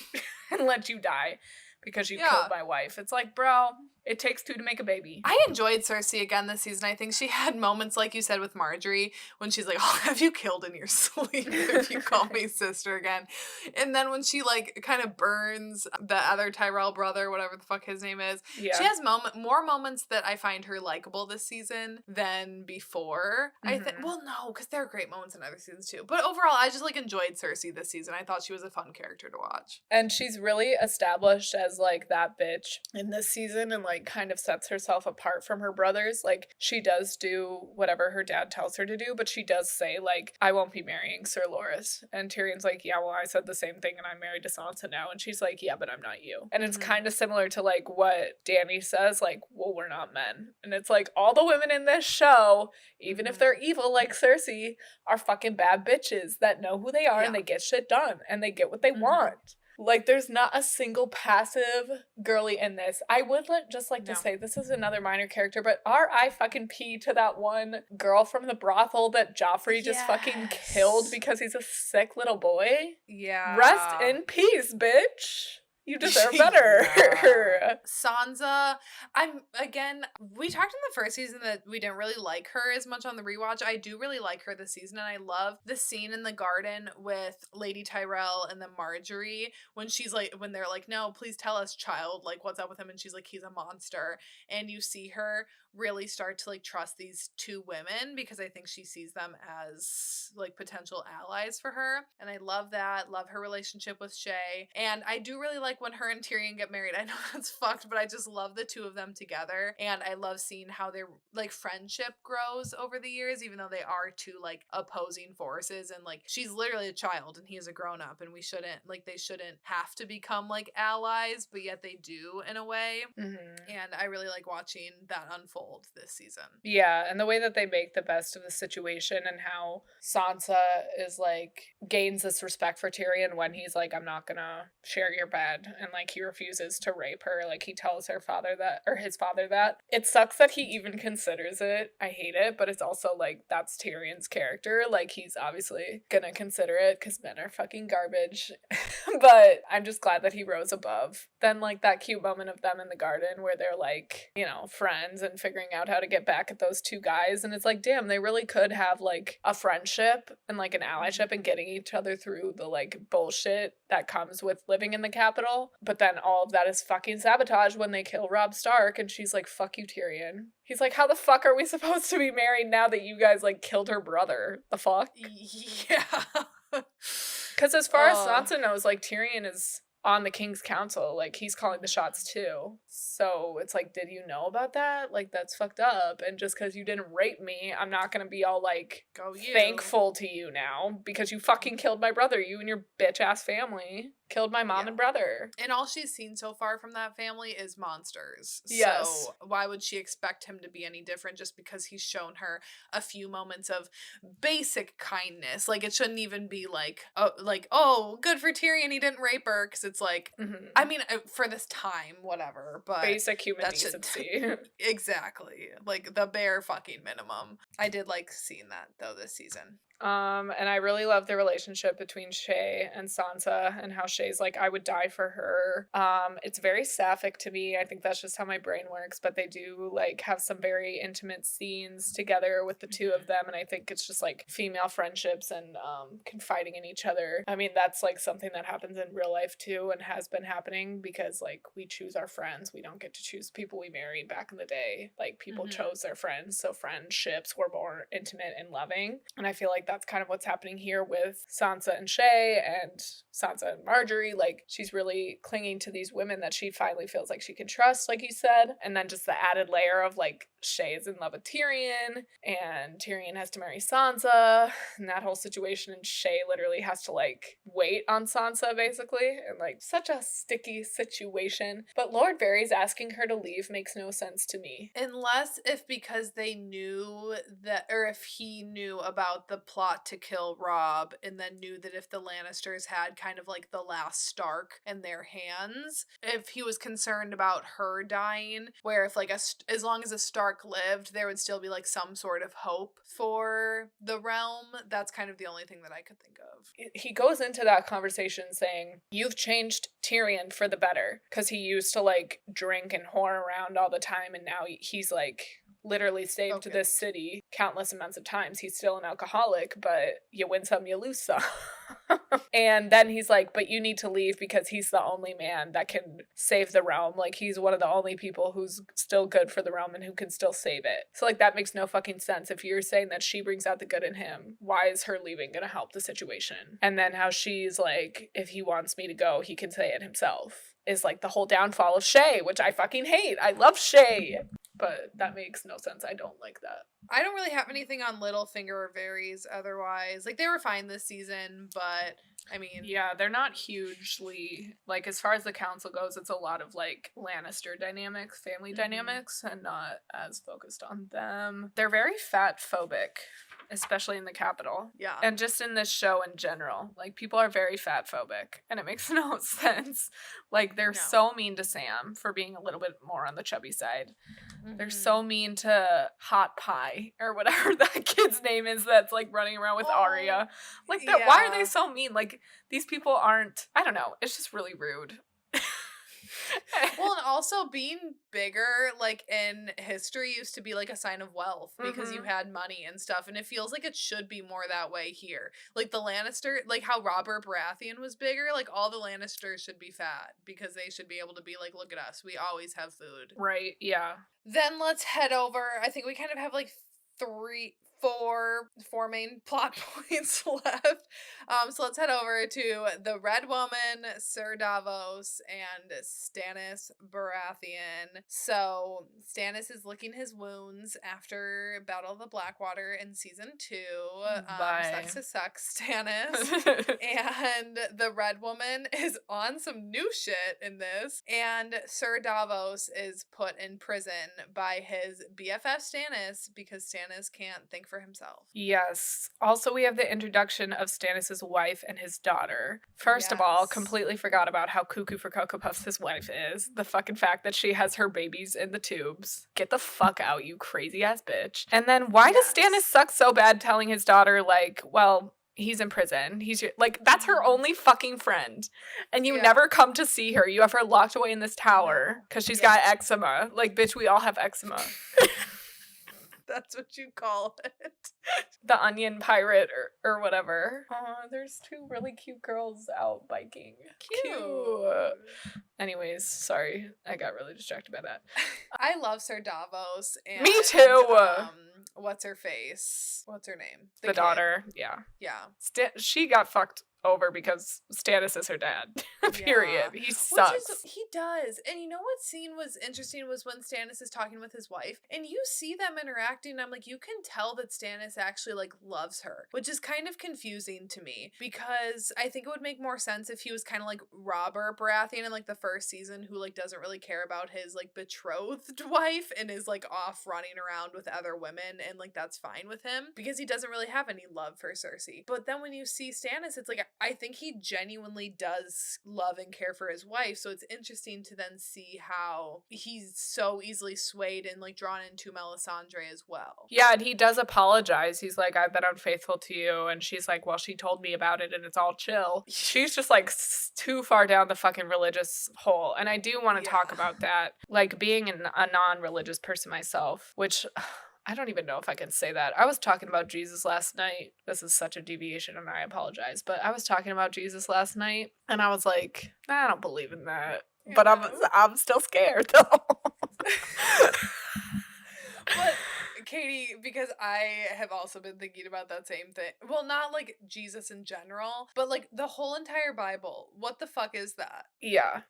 and let you die because you killed my wife. It's like, bro, it takes two to make a baby. I enjoyed Cersei again this season. I think she had moments, like you said, with Marjorie, when she's like, I'll have you killed in your sleep if you call me sister again. And then when she, like, kind of burns the other Tyrell brother, whatever the fuck his name is, she has more moments that I find her likable this season than before. I think, well, no, because there are great moments in other seasons, too. But overall, I just, like, enjoyed Cersei this season. I thought she was a fun character to watch. And she's really established as, like, that bitch in this season and, like, kind of sets herself apart from her brothers. Like, she does do whatever her dad tells her to do, but she does say, like, I won't be marrying Sir Loras. And Tyrion's like, yeah, well, I said the same thing and I'm married to Sansa now. And she's like, yeah, but I'm not you. And it's kind of similar to, like, what Dany says, like, well, we're not men. And it's like, all the women in this show, even if they're evil like Cersei, are fucking bad bitches that know who they are and they get shit done and they get what they want. Like, there's not a single passive girly in this. I would just like to say, this is another minor character, but R.I. to that one girl from the brothel that Joffrey just fucking killed because he's a sick little boy. Yeah. Rest in peace, bitch. You deserve better. Sansa, we talked in the first season that we didn't really like her as much on the rewatch. I do really like her this season, and I love the scene in the garden with Lady Tyrell and then Marjorie when they're like, no, please tell us, child, like, what's up with him? And she's like, he's a monster. And you see her really start to like trust these two women because I think she sees them as like potential allies for her. And I love that. Love her relationship with Shae. And I do really like when her and Tyrion get married. I know that's fucked, but I just love the two of them together. And I love seeing how their like friendship grows over the years, even though they are two like opposing forces. And like she's literally a child and he is a grown up, and they shouldn't have to become like allies, but yet they do in a way. And I really like watching that unfold this season. Yeah, and the way that they make the best of the situation and how Sansa is like gains this respect for Tyrion when he's like, I'm not gonna share your bed, and like he refuses to rape her. Like he tells his father that. It sucks that he even considers it. I hate it, but it's also like that's Tyrion's character. Like he's obviously gonna consider it because men are fucking garbage. But I'm just glad that he rose above. Then like that cute moment of them in the garden where they're like, you know, friends and figuring out how to get back at those two guys, and it's like, damn, they really could have like a friendship and like an allyship and getting each other through the like bullshit that comes with living in the capital. But then all of that is fucking sabotage when they kill Robb Stark, and she's like, fuck you, Tyrion. He's like, how the fuck are we supposed to be married now that you guys like killed her brother? The fuck? Yeah. Because as far as Sansa knows, like Tyrion is on the King's Council, like he's calling the shots too. So it's like, did you know about that? Like that's fucked up. And just because you didn't rape me, I'm not gonna be all like thankful to you now because you fucking killed my brother. You and your bitch ass family killed my mom and brother. And all she's seen so far from that family is monsters. Yes. So why would she expect him to be any different just because he's shown her a few moments of basic kindness? Like it shouldn't even be like, oh, good for Tyrion, he didn't rape her, because it's like, I mean, for this time, whatever, but basic human decency. Exactly. Like the bare fucking minimum. I did like seeing that though this season. And I really love the relationship between Shay and Sansa and how Shay's like, I would die for her. It's very sapphic to me. I think that's just how my brain works, but they do like have some very intimate scenes together with the two of them, and I think it's just like female friendships and confiding in each other. I mean, that's like something that happens in real life too and has been happening because like we choose our friends. We don't get to choose people we married back in the day. Like people chose their friends, so friendships were more intimate and loving. And I feel like that's kind of what's happening here with Sansa and Shay and Sansa and Marjorie. Like she's really clinging to these women that she finally feels like she can trust, like you said. And then just the added layer of like Shay is in love with Tyrion and Tyrion has to marry Sansa and that whole situation, and Shay literally has to like wait on Sansa basically, and like such a sticky situation. But Lord Varys asking her to leave makes no sense to me. Unless if because they knew that, or if he knew about the plot to kill Robb and then knew that if the Lannisters had kind of like the last Stark in their hands, if he was concerned about her dying, where if like as long as a Stark lived, there would still be like some sort of hope for the realm. That's kind of the only thing that I could think of. He goes into that conversation saying, you've changed Tyrion for the better, because he used to like drink and whore around all the time, and now he's like literally saved this city countless amounts of times. He's still an alcoholic, but you win some, you lose some. And then he's like, but you need to leave because he's the only man that can save the realm. Like he's one of the only people who's still good for the realm and who can still save it. So like that makes no fucking sense. If you're saying that she brings out the good in him, why is her leaving gonna help the situation? And then how she's like, if he wants me to go, he can say it himself, is like the whole downfall of Shay, which I fucking hate. I love Shay, but that makes no sense. I don't like that. I don't really have anything on Littlefinger or Varys otherwise. Like, they were fine this season, but, I mean... Yeah, they're not hugely... Like, as far as the council goes, it's a lot of, like, Lannister dynamics, family dynamics, and not as focused on them. They're very fat-phobic, especially in the capital. Yeah. And just in this show in general. Like, people are very fat-phobic, and it makes no sense. Like, they're so mean to Sam for being a little bit more on the chubby side. They're so mean to Hot Pie, or whatever that kid's name is that's, like, running around with Arya. Like, that. Why are they so mean? Like, these people aren't... I don't know. It's just really rude. Well, and also being bigger, like, in history used to be, like, a sign of wealth because you had money and stuff, and it feels like it should be more that way here. Like, the Lannister, like, how Robert Baratheon was bigger, like, all the Lannisters should be fat because they should be able to be like, look at us, we always have food. Right, yeah. Then let's head over, I think we kind of have, like, four main plot points left. So let's head over to the Red Woman, Sir Davos, and Stannis Baratheon. So Stannis is licking his wounds after Battle of the Blackwater in season 2. Sucks to suck, Stannis. And the Red Woman is on some new shit in this. And Sir Davos is put in prison by his BFF Stannis because Stannis can't think for himself. Yes. Also, we have the introduction of Stannis' wife and his daughter. First of all, completely forgot about how cuckoo for Cocoa Puffs his wife is. The fucking fact that she has her babies in the tubes. Get the fuck out, you crazy ass bitch. And then why does Stannis suck so bad telling his daughter, like, well, he's in prison. He's like, that's her only fucking friend. And you never come to see her. You have her locked away in this tower because she's got eczema. Like, bitch, we all have eczema. That's what you call it. The onion pirate or whatever. There's two really cute girls out biking. Cute. Anyways, sorry. I got really distracted by that. I love Sir Davos. And, me too. What's her face? What's her name? The daughter. Yeah. Yeah. She got fucked over because Stannis is her dad. Period. He sucks. He does. And you know what scene was interesting was when Stannis is talking with his wife and you see them interacting. I'm like, you can tell that Stannis actually like loves her, which is kind of confusing to me because I think it would make more sense if he was kind of like Robert Baratheon in like the first season who like doesn't really care about his like betrothed wife and is like off running around with other women, and like that's fine with him because he doesn't really have any love for Cersei. But then when you see Stannis, it's like I think he genuinely does love and care for his wife, so it's interesting to then see how he's so easily swayed and like drawn into Melisandre as well. Yeah, and he does apologize. He's like, I've been unfaithful to you. And she's like, well, she told me about it and it's all chill. She's just like too far down the fucking religious hole. And I do want to talk about that. Like being a non-religious person myself, which I don't even know if I can say that. I was talking about Jesus last night. This is such a deviation and I apologize. But I was talking about Jesus last night and I was like, I don't believe in that. Yeah. But I'm still scared though. But Katie, because I have also been thinking about that same thing. Well, not like Jesus in general, but like the whole entire Bible. What the fuck is that? Yeah.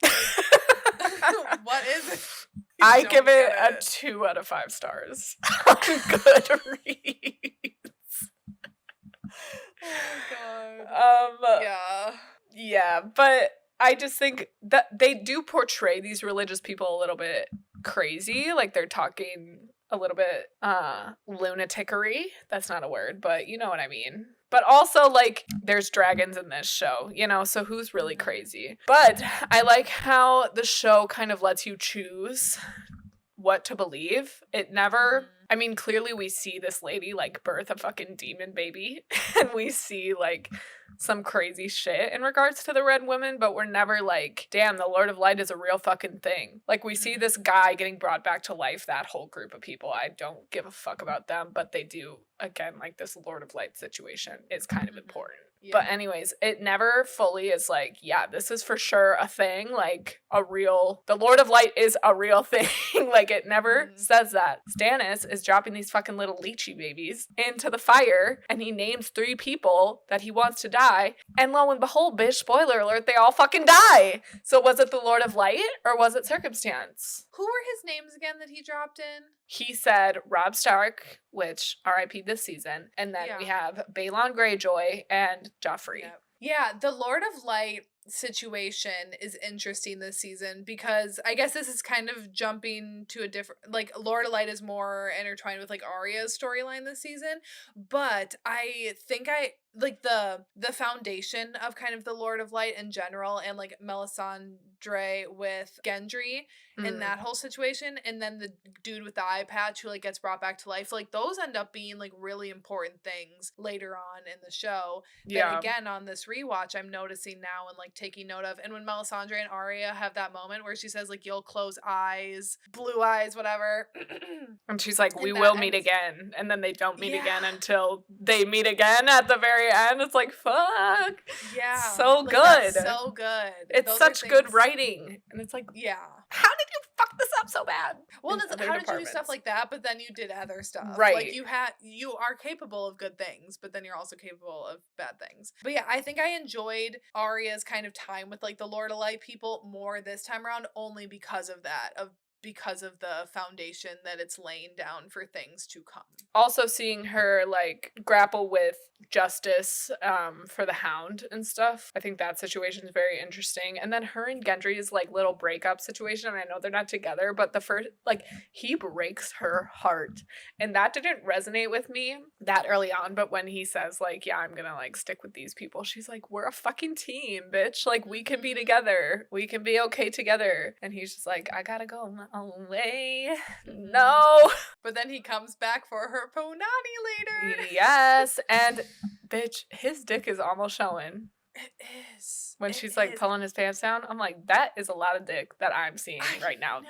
What is it? I give it a 2 out of 5 stars on Goodreads. Oh god. Yeah, but I just think that they do portray these religious people a little bit crazy, like they're talking a little bit lunaticery. That's not a word, but you know what I mean. But also, like, there's dragons in this show, you know, so who's really crazy? But I like how the show kind of lets you choose what to believe. It never, I mean, clearly we see this lady, like, birth a fucking demon baby, and we see, like, some crazy shit in regards to the Red Women, but we're never like, damn, the Lord of Light is a real fucking thing. Like, we see this guy getting brought back to life, that whole group of people. I don't give a fuck about them, but they do, again, like, this Lord of Light situation is kind of important. Yeah. But anyways, it never fully is like, yeah, this is for sure a thing, like the Lord of Light is a real thing. Like, it never says that. Stannis is dropping these fucking little lychee babies into the fire, and he names 3 people that he wants to die, and lo and behold, bitch, spoiler alert, they all fucking die. So was it the Lord of Light, or was it circumstance? Who were his names again that he dropped in? He said Robb Stark, which RIP this season, and then we have Balon Greyjoy and Jeoffrey. Yeah, the Lord of Light situation is interesting this season because I guess this is kind of jumping to a different, like, Lord of Light is more intertwined with like Arya's storyline this season, but I think like the foundation of kind of the Lord of Light in general, and like Melisandre with Gendry and that whole situation, and then the dude with the eye patch who like gets brought back to life, like those end up being like really important things later on in the show. That again on this rewatch I'm noticing now and like taking note of. And when Melisandre and Arya have that moment where she says like, you'll close eyes, blue eyes, whatever, and she's like, we will meet again, and then they don't meet again until they meet again at the very end. It's like, fuck. Yeah. So like, good. So good. It's those such good writing. And it's like, how did you fuck this up so bad? Well, how did you do stuff like that, but then you did other stuff? Right. Like you are capable of good things, but then you're also capable of bad things. But yeah, I think I enjoyed Arya's kind of time with like the Lord of Light people more this time around, only because of that, because of the foundation that it's laying down for things to come. Also seeing her like grapple with justice for the Hound and stuff. I think that situation is very interesting. And then her and Gendry's like little breakup situation. And I know they're not together, but the first, like, he breaks her heart. And that didn't resonate with me that early on. But when he says like, yeah, I'm gonna like stick with these people, she's like, we're a fucking team, bitch. Like, we can be together. We can be okay together. And he's just like, I gotta go my own way. No. But then he comes back for her punani later. Yes. And bitch, his dick is almost showing. It is. When she's like pulling his pants down, I'm like, that is a lot of dick that I'm seeing right now.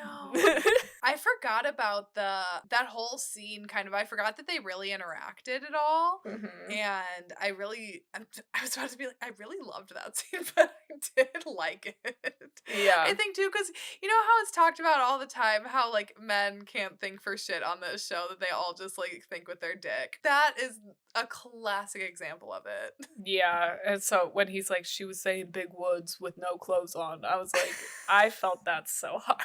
I forgot about that whole scene, kind of. I forgot that they really interacted at all. And I was about to be like, I really loved that scene, but I did like it. Yeah. I think too, because you know how it's talked about all the time, how like men can't think for shit on this show, that they all just like think with their dick. That is a classic example of it. Yeah. And so when he's like, she was saying big woods with no clothes on, I was like, I felt that so hard.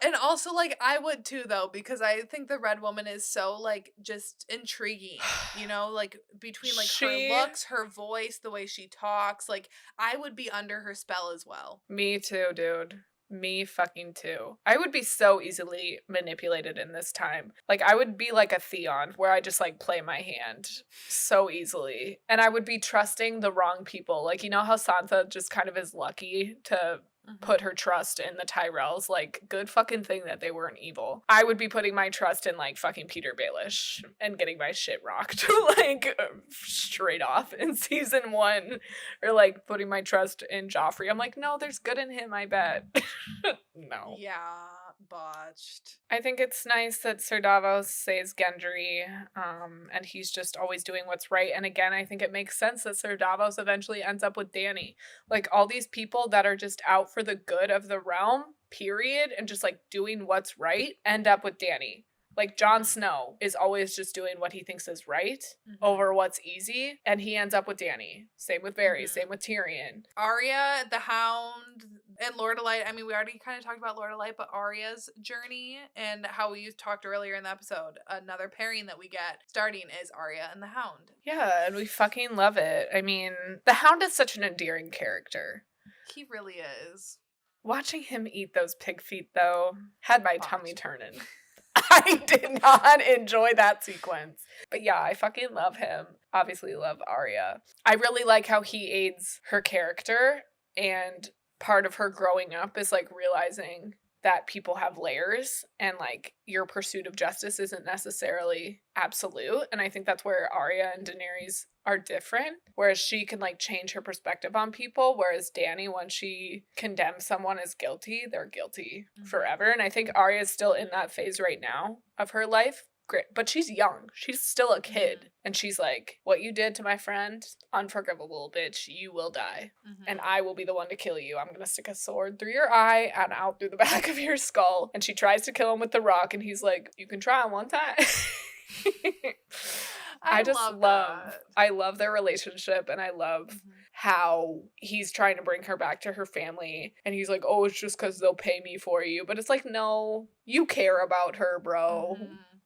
And also, like, I would too, though, because I think the Red Woman is so, like, just intriguing, you know, like, between, like, her looks, her voice, the way she talks, like, I would be under her spell as well. Me too, dude. Me fucking too. I would be so easily manipulated in this time. Like, I would be like a Theon, where I just, like, play my hand so easily. And I would be trusting the wrong people. Like, you know how Sansa just kind of is lucky to put her trust in the Tyrells? Like, good fucking thing that they weren't evil. I would be putting my trust in, like, fucking Peter Baelish and getting my shit rocked, like, straight off in season 1. Or, like, putting my trust in Joffrey. I'm like, no, there's good in him, I bet. No. Yeah, botched. I think it's nice that Sir Davos saves Gendry, and he's just always doing what's right. And again, I think it makes sense that Sir Davos eventually ends up with Dany. Like, all these people that are just out for the good of the realm, period, and just, like, doing what's right, end up with Dany. Like, Jon Snow is always just doing what he thinks is right over what's easy, and he ends up with Dany. Same with Varys, same with Tyrion. Arya, the Hound, and Lord of Light. I mean, we already kind of talked about Lord of Light, but Arya's journey and how we talked earlier in the episode, another pairing that we get starting is Arya and the Hound. Yeah, and we fucking love it. I mean, the Hound is such an endearing character. He really is. Watching him eat those pig feet, though, had my tummy turning. I did not enjoy that sequence. But yeah, I fucking love him. Obviously love Arya. I really like how he aids her character, and part of her growing up is, like, realizing that people have layers and, like, your pursuit of justice isn't necessarily absolute. And I think that's where Arya and Daenerys are different, whereas she can, like, change her perspective on people, whereas Dany, once she condemns someone as guilty, they're guilty forever. And I think Arya is still in that phase right now of her life. Great, but she's young. She's still a kid. And she's like, what you did to my friend, unforgivable, bitch. You will die. And I will be the one to kill you. I'm gonna stick a sword through your eye and out through the back of your skull. And she tries to kill him with the rock, and he's like, you can try one time. I love their relationship, and I love how he's trying to bring her back to her family, and he's like, oh, it's just because they'll pay me for you. But it's like, no, you care about her, bro.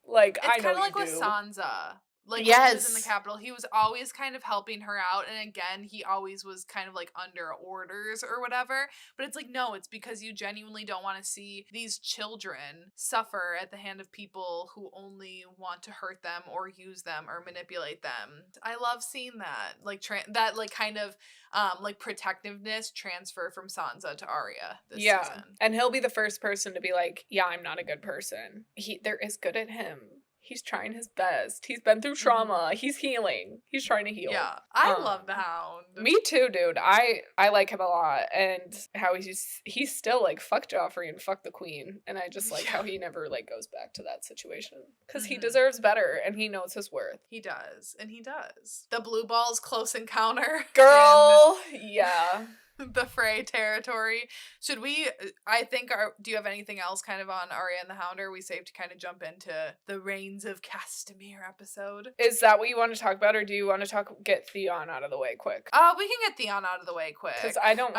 Like, it's I know kind of like you with do. Sansa. Like, when Yes. he was in the capital, he was always kind of helping her out. And again, he always was kind of like under orders or whatever. But it's like, no, it's because you genuinely don't want to see these children suffer at the hand of people who only want to hurt them or use them or manipulate them. I love seeing that. Like, that, like, kind of, like, protectiveness transfer from Sansa to Arya this season. And he'll be the first person to be like, yeah, I'm not a good person. There is good in him. He's trying his best. He's been through trauma. He's healing. He's trying to heal. Yeah. I love the Hound. Me too, dude. I like him a lot. And how he's still like, fuck Joffrey and fuck the queen. And I just like how he never, like, goes back to that situation. Because he deserves better, and he knows his worth. He does. And he does. The Blue Balls close encounter. Girl! Yeah. The Frey territory. Should we, I think, do you have anything else kind of on Arya and the Hound, or are we safe to kind of jump into the Reigns of Castamere episode? Is that what you want to talk about, or do you want to get Theon out of the way quick? We can get Theon out of the way quick. Because I don't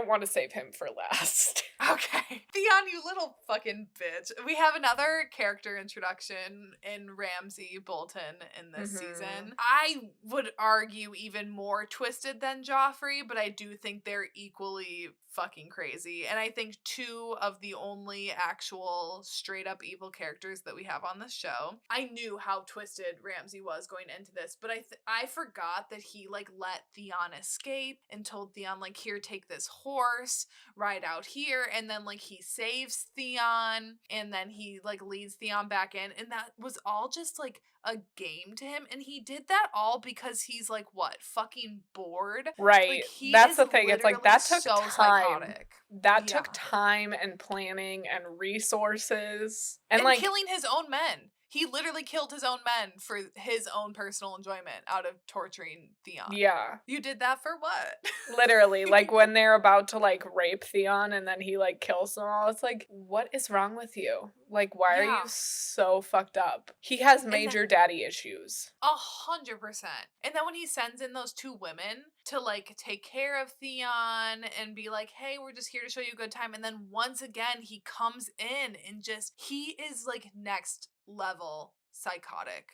want to save him for last. Okay. Theon, you little fucking bitch. We have another character introduction in Ramsay Bolton in this season. I would argue even more twisted than Joffrey, but I do think they're equally fucking crazy. And I think two of the only actual straight up evil characters that we have on this show. I knew how twisted Ramsay was going into this, but I forgot that he, like, let Theon escape and told Theon, like, here, take this horse, ride out here, and then, like, he saves Theon, and then he, like, leads Theon back in, and that was all just, like, a game to him. And he did that all because he's, like, what, fucking bored? Right. Like, that's the thing. It's like, that took so time. psychotic. That took time and planning and resources. And like, killing his own men. He literally killed his own men for his own personal enjoyment out of torturing Theon. Yeah. You did that for what? Literally, like, when they're about to, like, rape Theon and then he, like, kills them all, it's like, what is wrong with you? Like, why are you so fucked up? He has major daddy issues. 100%. And then when he sends in those two women to, like, take care of Theon and be like, hey, we're just here to show you a good time. And then once again, he comes in and just, he is, like, next level psychotic.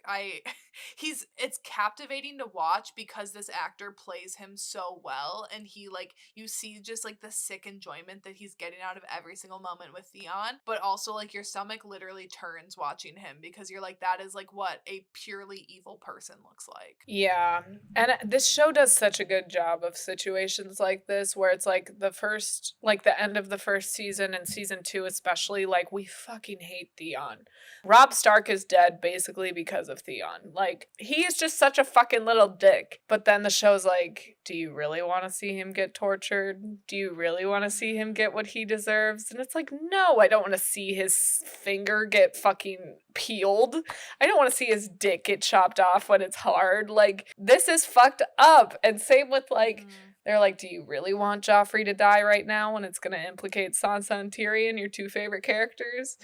It's captivating to watch because this actor plays him so well, and he, like, you see just, like, the sick enjoyment that he's getting out of every single moment with Theon, but also, like, your stomach literally turns watching him because you're like, that is, like, what a purely evil person looks like. Yeah. And this show does such a good job of situations like this where it's like the end of the first season and season 2 especially, like, we fucking hate Theon. Robb Stark is dead basically because of Theon. Like, he is just such a fucking little dick. But then the show's like, do you really want to see him get tortured? Do you really want to see him get what he deserves? And it's like, no, I don't want to see his finger get fucking peeled. I don't want to see his dick get chopped off when it's hard. Like, this is fucked up. And same with, like, they're like, do you really want Joffrey to die right now when it's going to implicate Sansa and Tyrion, your two favorite characters?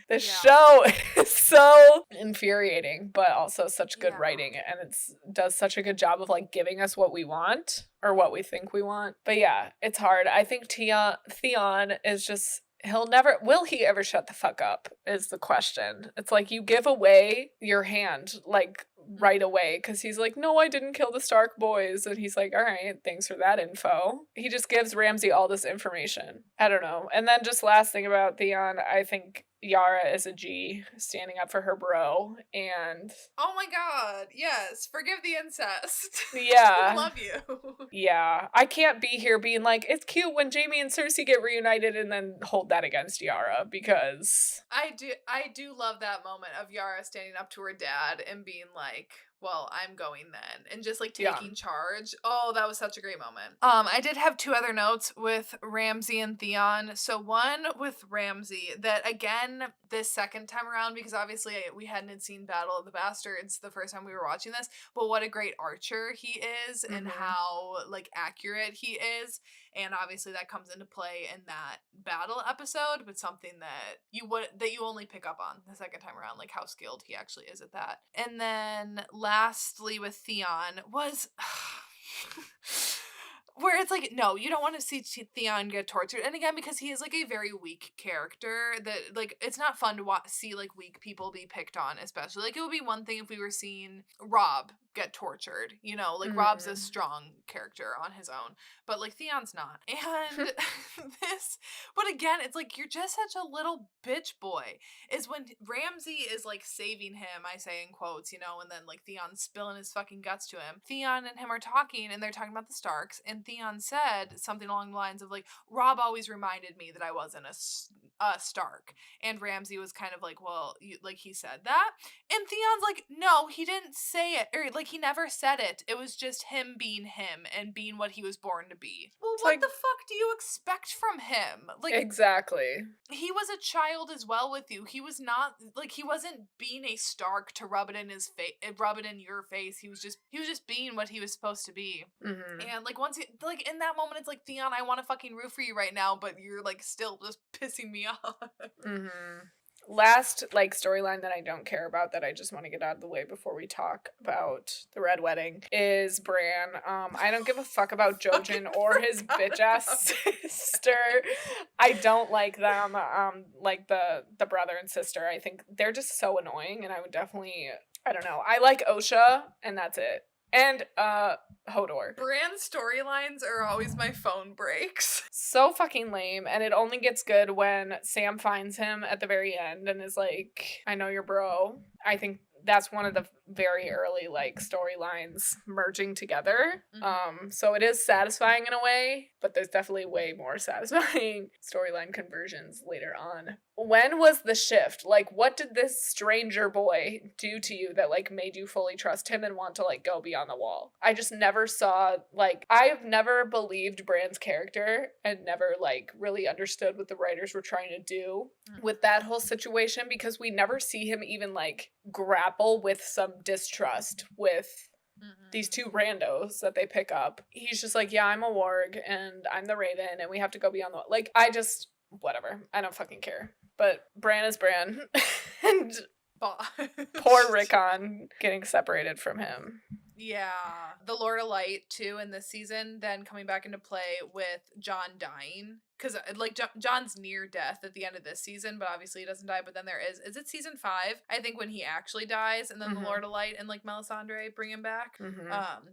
This show is so infuriating, but also such good writing, and it does such a good job of, like, giving us what we want, or what we think we want. But yeah, it's hard. I think Theon is just, will he ever shut the fuck up, is the question. It's like, you give away your hand, like, right away, because he's like, no, I didn't kill the Stark boys, and he's like, all right, thanks for that info. He just gives Ramsay all this information. I don't know. And then just last thing about Theon, I think Yara is a G, standing up for her bro, and... Oh my god, yes, forgive the incest. Yeah. Love you. Yeah, I can't be here being like, it's cute when Jaime and Cersei get reunited and then hold that against Yara, because... I do love that moment of Yara standing up to her dad and being like, well, I'm going then, and just, like, taking charge. Oh, that was such a great moment. I did have 2 other notes with Ramsay and Theon. So one with Ramsay that, again, this second time around, because obviously we hadn't seen Battle of the Bastards the first time we were watching this, but what a great archer he is, and how, like, accurate he is. And obviously that comes into play in that battle episode, but something that you only pick up on the second time around, like how skilled he actually is at that. And then lastly with Theon was where it's like, no, you don't want to see Theon get tortured. And again, because he is, like, a very weak character, that, like, it's not fun to see, like, weak people be picked on, especially. Like, it would be one thing if we were seeing Robb get tortured, you know? Like, Robb's a strong character on his own, but, like, Theon's not. And but again, it's like, you're just such a little bitch boy. Is when Ramsay is, like, saving him, I say in quotes, you know, and then, like, Theon's spilling his fucking guts to him. Theon and him are talking, and they're talking about the Starks, and Theon said something along the lines of, like, Robb always reminded me that I wasn't a Stark. And Ramsay was kind of like, well, he said that? And Theon's like, no, he didn't say it. Or, like, he never said it. It was just him being him and being what he was born to be. Well, It's what like, the fuck do you expect from him? Like, exactly. he was a child as well with you. He was not, like, he wasn't being a Stark to rub it in his face, rub it in your face. He was just being what he was supposed to be. And, like, once in that moment, it's like, Theon, I want to fucking root for you right now, but you're, like, still just pissing me off. Last, like, storyline that I don't care about, that I just want to get out of the way before we talk about the Red Wedding, is Bran. I don't give a fuck about Jojen or his bitch ass sister. I don't like them. Like the brother and sister. I think they're just so annoying, and I would definitely, I don't know. I like Osha, and that's it. And Hodor. Bran's storylines are always my phone breaks. So fucking lame, and it only gets good when Sam finds him at the very end and is like, I know your bro. I think that's one of the very early, like, storylines merging together. So it is satisfying in a way, but there's definitely way more satisfying storyline conversions later on. When was the shift? Like, what did this stranger boy do to you that, like, made you fully trust him and want to, like, go beyond the wall? I just never saw, like, I've never believed Bran's character and never, like, really understood what the writers were trying to do with that whole situation, because we never see him even, like, grapple with some distrust with these two randos that they pick up. He's just like, yeah, I'm a warg and I'm the Raven and we have to go beyond the wall. Like, whatever. I don't fucking care. But Bran is Bran. And poor Rickon getting separated from him. Yeah. The Lord of Light, too, in this season, then coming back into play with Jon dying because like John's near death at the end of this season, but obviously he doesn't die. But then there is it season 5? I think when he actually dies, and then the Lord of Light and like Melisandre bring him back.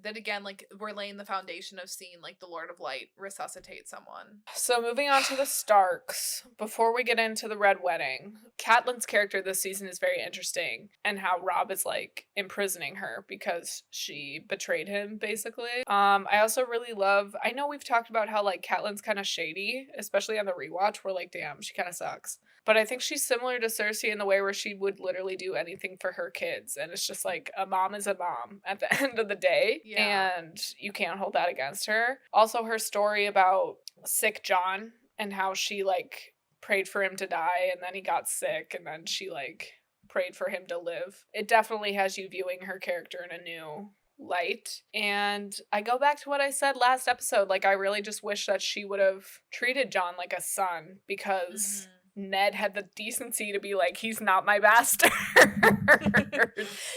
That again, like we're laying the foundation of seeing like the Lord of Light resuscitate someone. So moving on to the Starks, before we get into the Red Wedding, Catelyn's character this season is very interesting, and how Robb is like imprisoning her because she betrayed him, basically. I also really love, I know we've talked about how like Catelyn's kind of shady, especially on the rewatch. We're like, damn, she kind of sucks. But I think she's similar to Cersei in the way where she would literally do anything for her kids. And it's just like, a mom is a mom at the end of the day. Yeah. And you can't hold that against her. Also, her story about sick John and how she like prayed for him to die and then he got sick and then she like prayed for him to live. It definitely has you viewing her character in a new light. And I go back to what I said last episode. Like, I really just wish that she would have treated John like a son, because Ned had the decency to be like, he's not my bastard.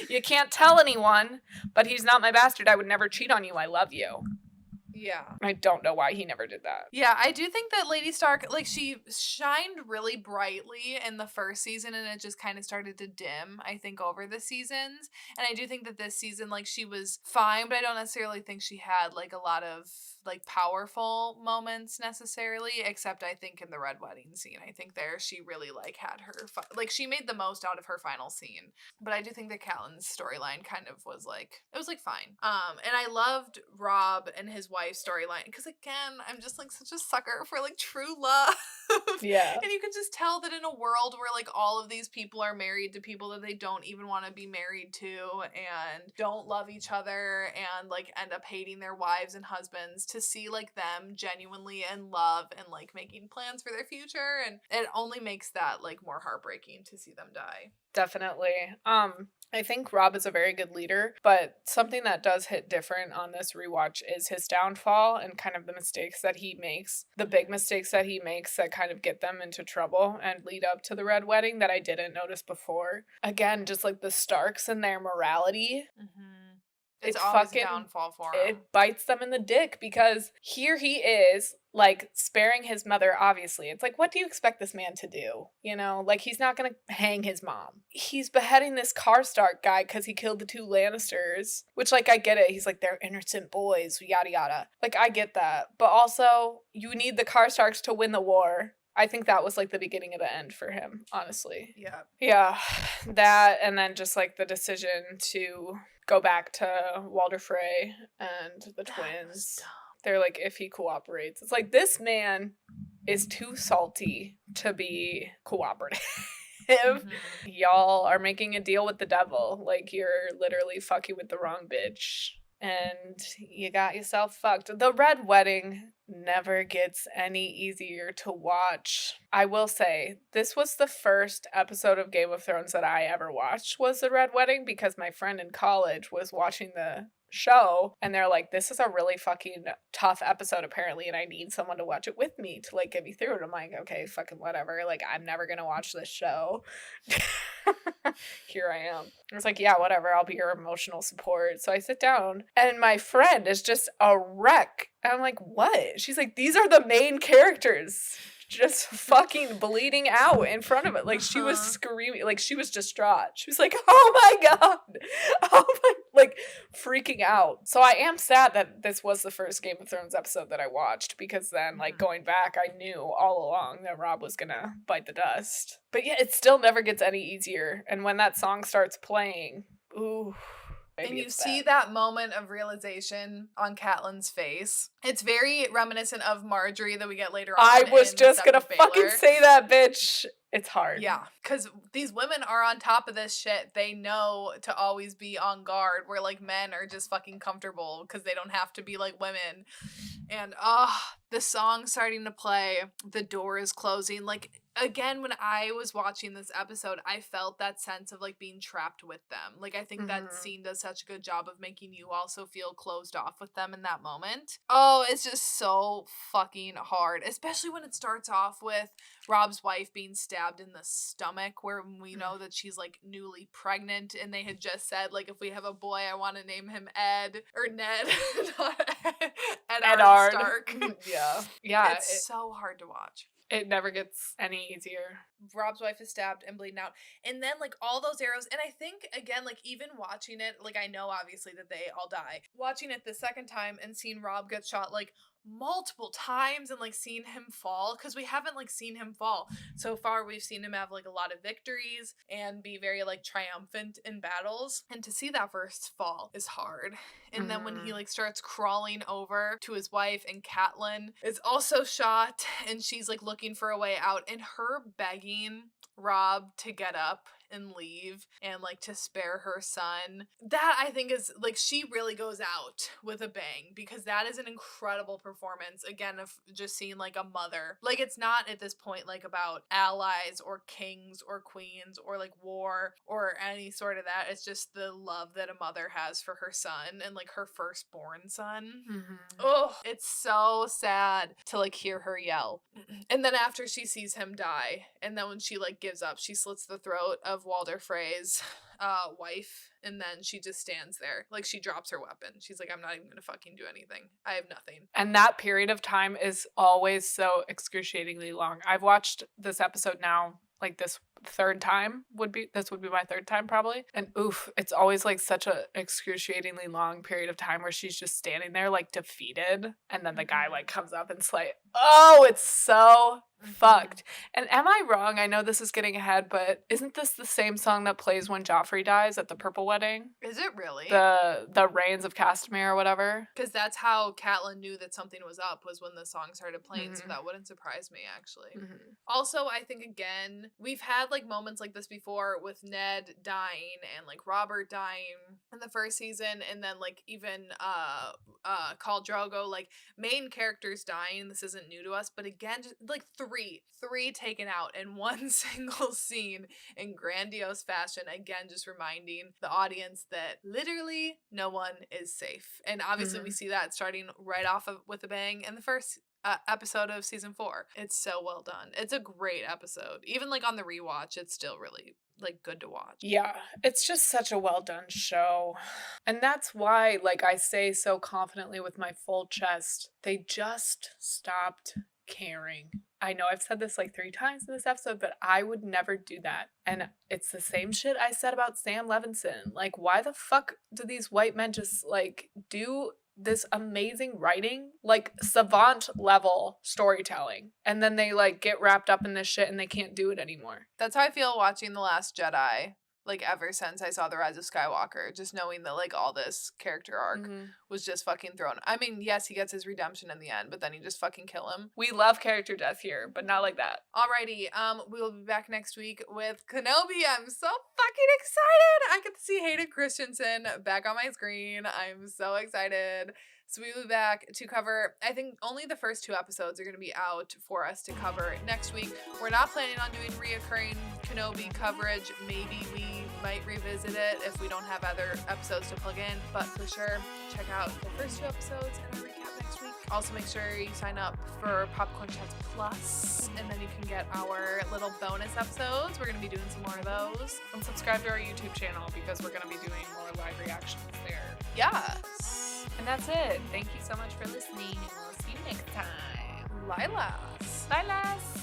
You can't tell anyone, but he's not my bastard. I would never cheat on you. I love you. Yeah. I don't know why he never did that. Yeah, I do think that Lady Stark, like, she shined really brightly in the first season, and it just kind of started to dim, I think, over the seasons. And I do think that this season, like, she was fine, but I don't necessarily think she had, like, a lot of, like, powerful moments necessarily, except I think in the Red Wedding scene. I think there she really, like, had her, like, she made the most out of her final scene. But I do think that Catelyn's storyline kind of was, like, it was, like, fine. And I loved Robb and his wife storyline, because again, I'm just like such a sucker for like true love. Yeah. And you can just tell that in a world where like all of these people are married to people that they don't even want to be married to, and don't love each other, and like end up hating their wives and husbands, to see like them genuinely in love and like making plans for their future, and it only makes that like more heartbreaking to see them die. Definitely. I think Robb is a very good leader, but something that does hit different on this rewatch is his downfall and kind of the mistakes that he makes, the big mistakes that he makes that kind of get them into trouble and lead up to the Red Wedding that I didn't notice before. Again, just like the Starks and their morality. It's always a downfall for him. It bites them in the dick, because here he is, like, sparing his mother, obviously. It's like, what do you expect this man to do? You know, like, he's not gonna hang his mom. He's beheading this Karstark guy because he killed the 2 Lannisters, which, like, I get it. He's like, they're innocent boys, yada yada. Like, I get that. But also, you need the Karstarks to win the war. I think that was, like, the beginning of the end for him, honestly. Yeah. Yeah, that, and then just, like, the decision to go back to Walder Frey and the twins. They're like, if he cooperates. It's like, this man is too salty to be cooperative. Y'all are making a deal with the devil. Like, you're literally fucking with the wrong bitch. And you got yourself fucked. The Red Wedding never gets any easier to watch. I will say, this was the first episode of Game of Thrones that I ever watched, was the Red Wedding, because my friend in college was watching the show, and they're like, this is a really fucking tough episode apparently, and I need someone to watch it with me to like get me through it. I'm like, okay, fucking whatever, like, I'm never gonna watch this show. Here I am. I was like, yeah, whatever, I'll be your emotional support. So I sit down, and my friend is just a wreck. And I'm like, what? She's like, these are the main characters just fucking bleeding out in front of it. Like, she was screaming, like, she was distraught. She was like, oh my god, oh my, like, freaking out. So I am sad that this was the first Game of Thrones episode that I watched, because then, like, going back, I knew all along that Robb was gonna bite the dust. But yeah, it still never gets any easier. And when that song starts playing, ooh. And you see that moment of realization on Catelyn's face. It's very reminiscent of Marjorie that we get later on. I was just gonna fucking say that, bitch. It's hard. Yeah, because these women are on top of this shit. They know to always be on guard, where like men are just fucking comfortable because they don't have to be like women. And the song starting to play, the door is closing. Like, again, when I was watching this episode, I felt that sense of like being trapped with them. Like, I think that scene does such a good job of making you also feel closed off with them in that moment. Oh, it's just so fucking hard, especially when it starts off with Rob's wife being stabbed in the stomach, where we know that she's like newly pregnant, and they had just said, like, if we have a boy, I want to name him Ed or Ned, not Ed Stark. Yeah. It's so hard to watch. It never gets any easier. Rob's wife is stabbed and bleeding out. And then, like, all those arrows. And I think, again, like, even watching it, like, I know, obviously, that they all die. Watching it the second time and seeing Rob get shot, like, multiple times and, like, seeing him fall. Because we haven't, like, seen him fall. So far, we've seen him have, like, a lot of victories and be very, like, triumphant in battles. And to see that first fall is hard. And then when he, like, starts crawling over to his wife, and Catelyn is also shot, and she's, like, looking for a way out, and her begging Rob to get up and leave and, like, to spare her son. That, I think, is, like, she really goes out with a bang, because that is an incredible performance, again, of just seeing, like, a mother. Like, it's not at this point, like, about allies or kings or queens or, like, war or any sort of that. It's just the love that a mother has for her son, and, like, her firstborn son. Oh, it's so sad to, like, hear her yell. And then after she sees him die, and then when she, like, gives up, she slits the throat of Walder Frey's wife, and then she just stands there. Like, she drops her weapon. She's like, I'm not even gonna fucking do anything. I have nothing. And that period of time is always so excruciatingly long. I've watched this episode now, like, this would be my third time probably. And oof, it's always like such a excruciatingly long period of time where she's just standing there, like, defeated. And then the guy, like, comes up and like, oh, it's so fucked. And am I wrong? I know this is getting ahead, but isn't this the same song that plays when Joffrey dies at the Purple Wedding? Is it really? The Reigns of Castamere or whatever? Because that's how Catelyn knew that something was up, was when the song started playing, so that wouldn't surprise me, actually. Also, I think, again, we've had, like, moments like this before with Ned dying and, like, Robert dying in the first season, and then, like, even Khal Drogo, like, main characters dying. This isn't new to us, but again, just, like, three taken out in one single scene in grandiose fashion. Again, just reminding the audience that literally no one is safe. And obviously we see that starting right off with a bang in the first episode of season 4. It's so well done. It's a great episode. Even, like, on the rewatch, it's still really, like, good to watch. Yeah, it's just such a well done show. And that's why, like, I say so confidently with my full chest, they just stopped caring. I know I've said this like 3 times in this episode, but I would never do that. And it's the same shit I said about Sam Levinson. Like, why the fuck do these white men just, like, do this amazing writing, like, savant level storytelling, and then they, like, get wrapped up in this shit and they can't do it anymore? That's how I feel watching The Last Jedi, like, ever since I saw The Rise of Skywalker, just knowing that, like, all this character arc was just fucking thrown. I mean, yes, he gets his redemption in the end, but then you just fucking kill him. We love character death here, but not like that. Alrighty, we will be back next week with Kenobi. I'm so fucking excited! I get to see Hayden Christensen back on my screen. I'm so excited. So we will be back to cover, I think only the first 2 episodes are going to be out for us to cover next week. We're not planning on doing reoccurring Kenobi coverage. Maybe we might revisit it if we don't have other episodes to plug in, but for sure, check out the first 2 episodes and our recap next week. Also, make sure you sign up for Popcorn Chats Plus, and then you can get our little bonus episodes. We're going to be doing some more of those. And subscribe to our YouTube channel because we're going to be doing more live reactions there. Yes. And that's it. Thank you so much for listening, and we'll see you next time. Lilas. Lilas.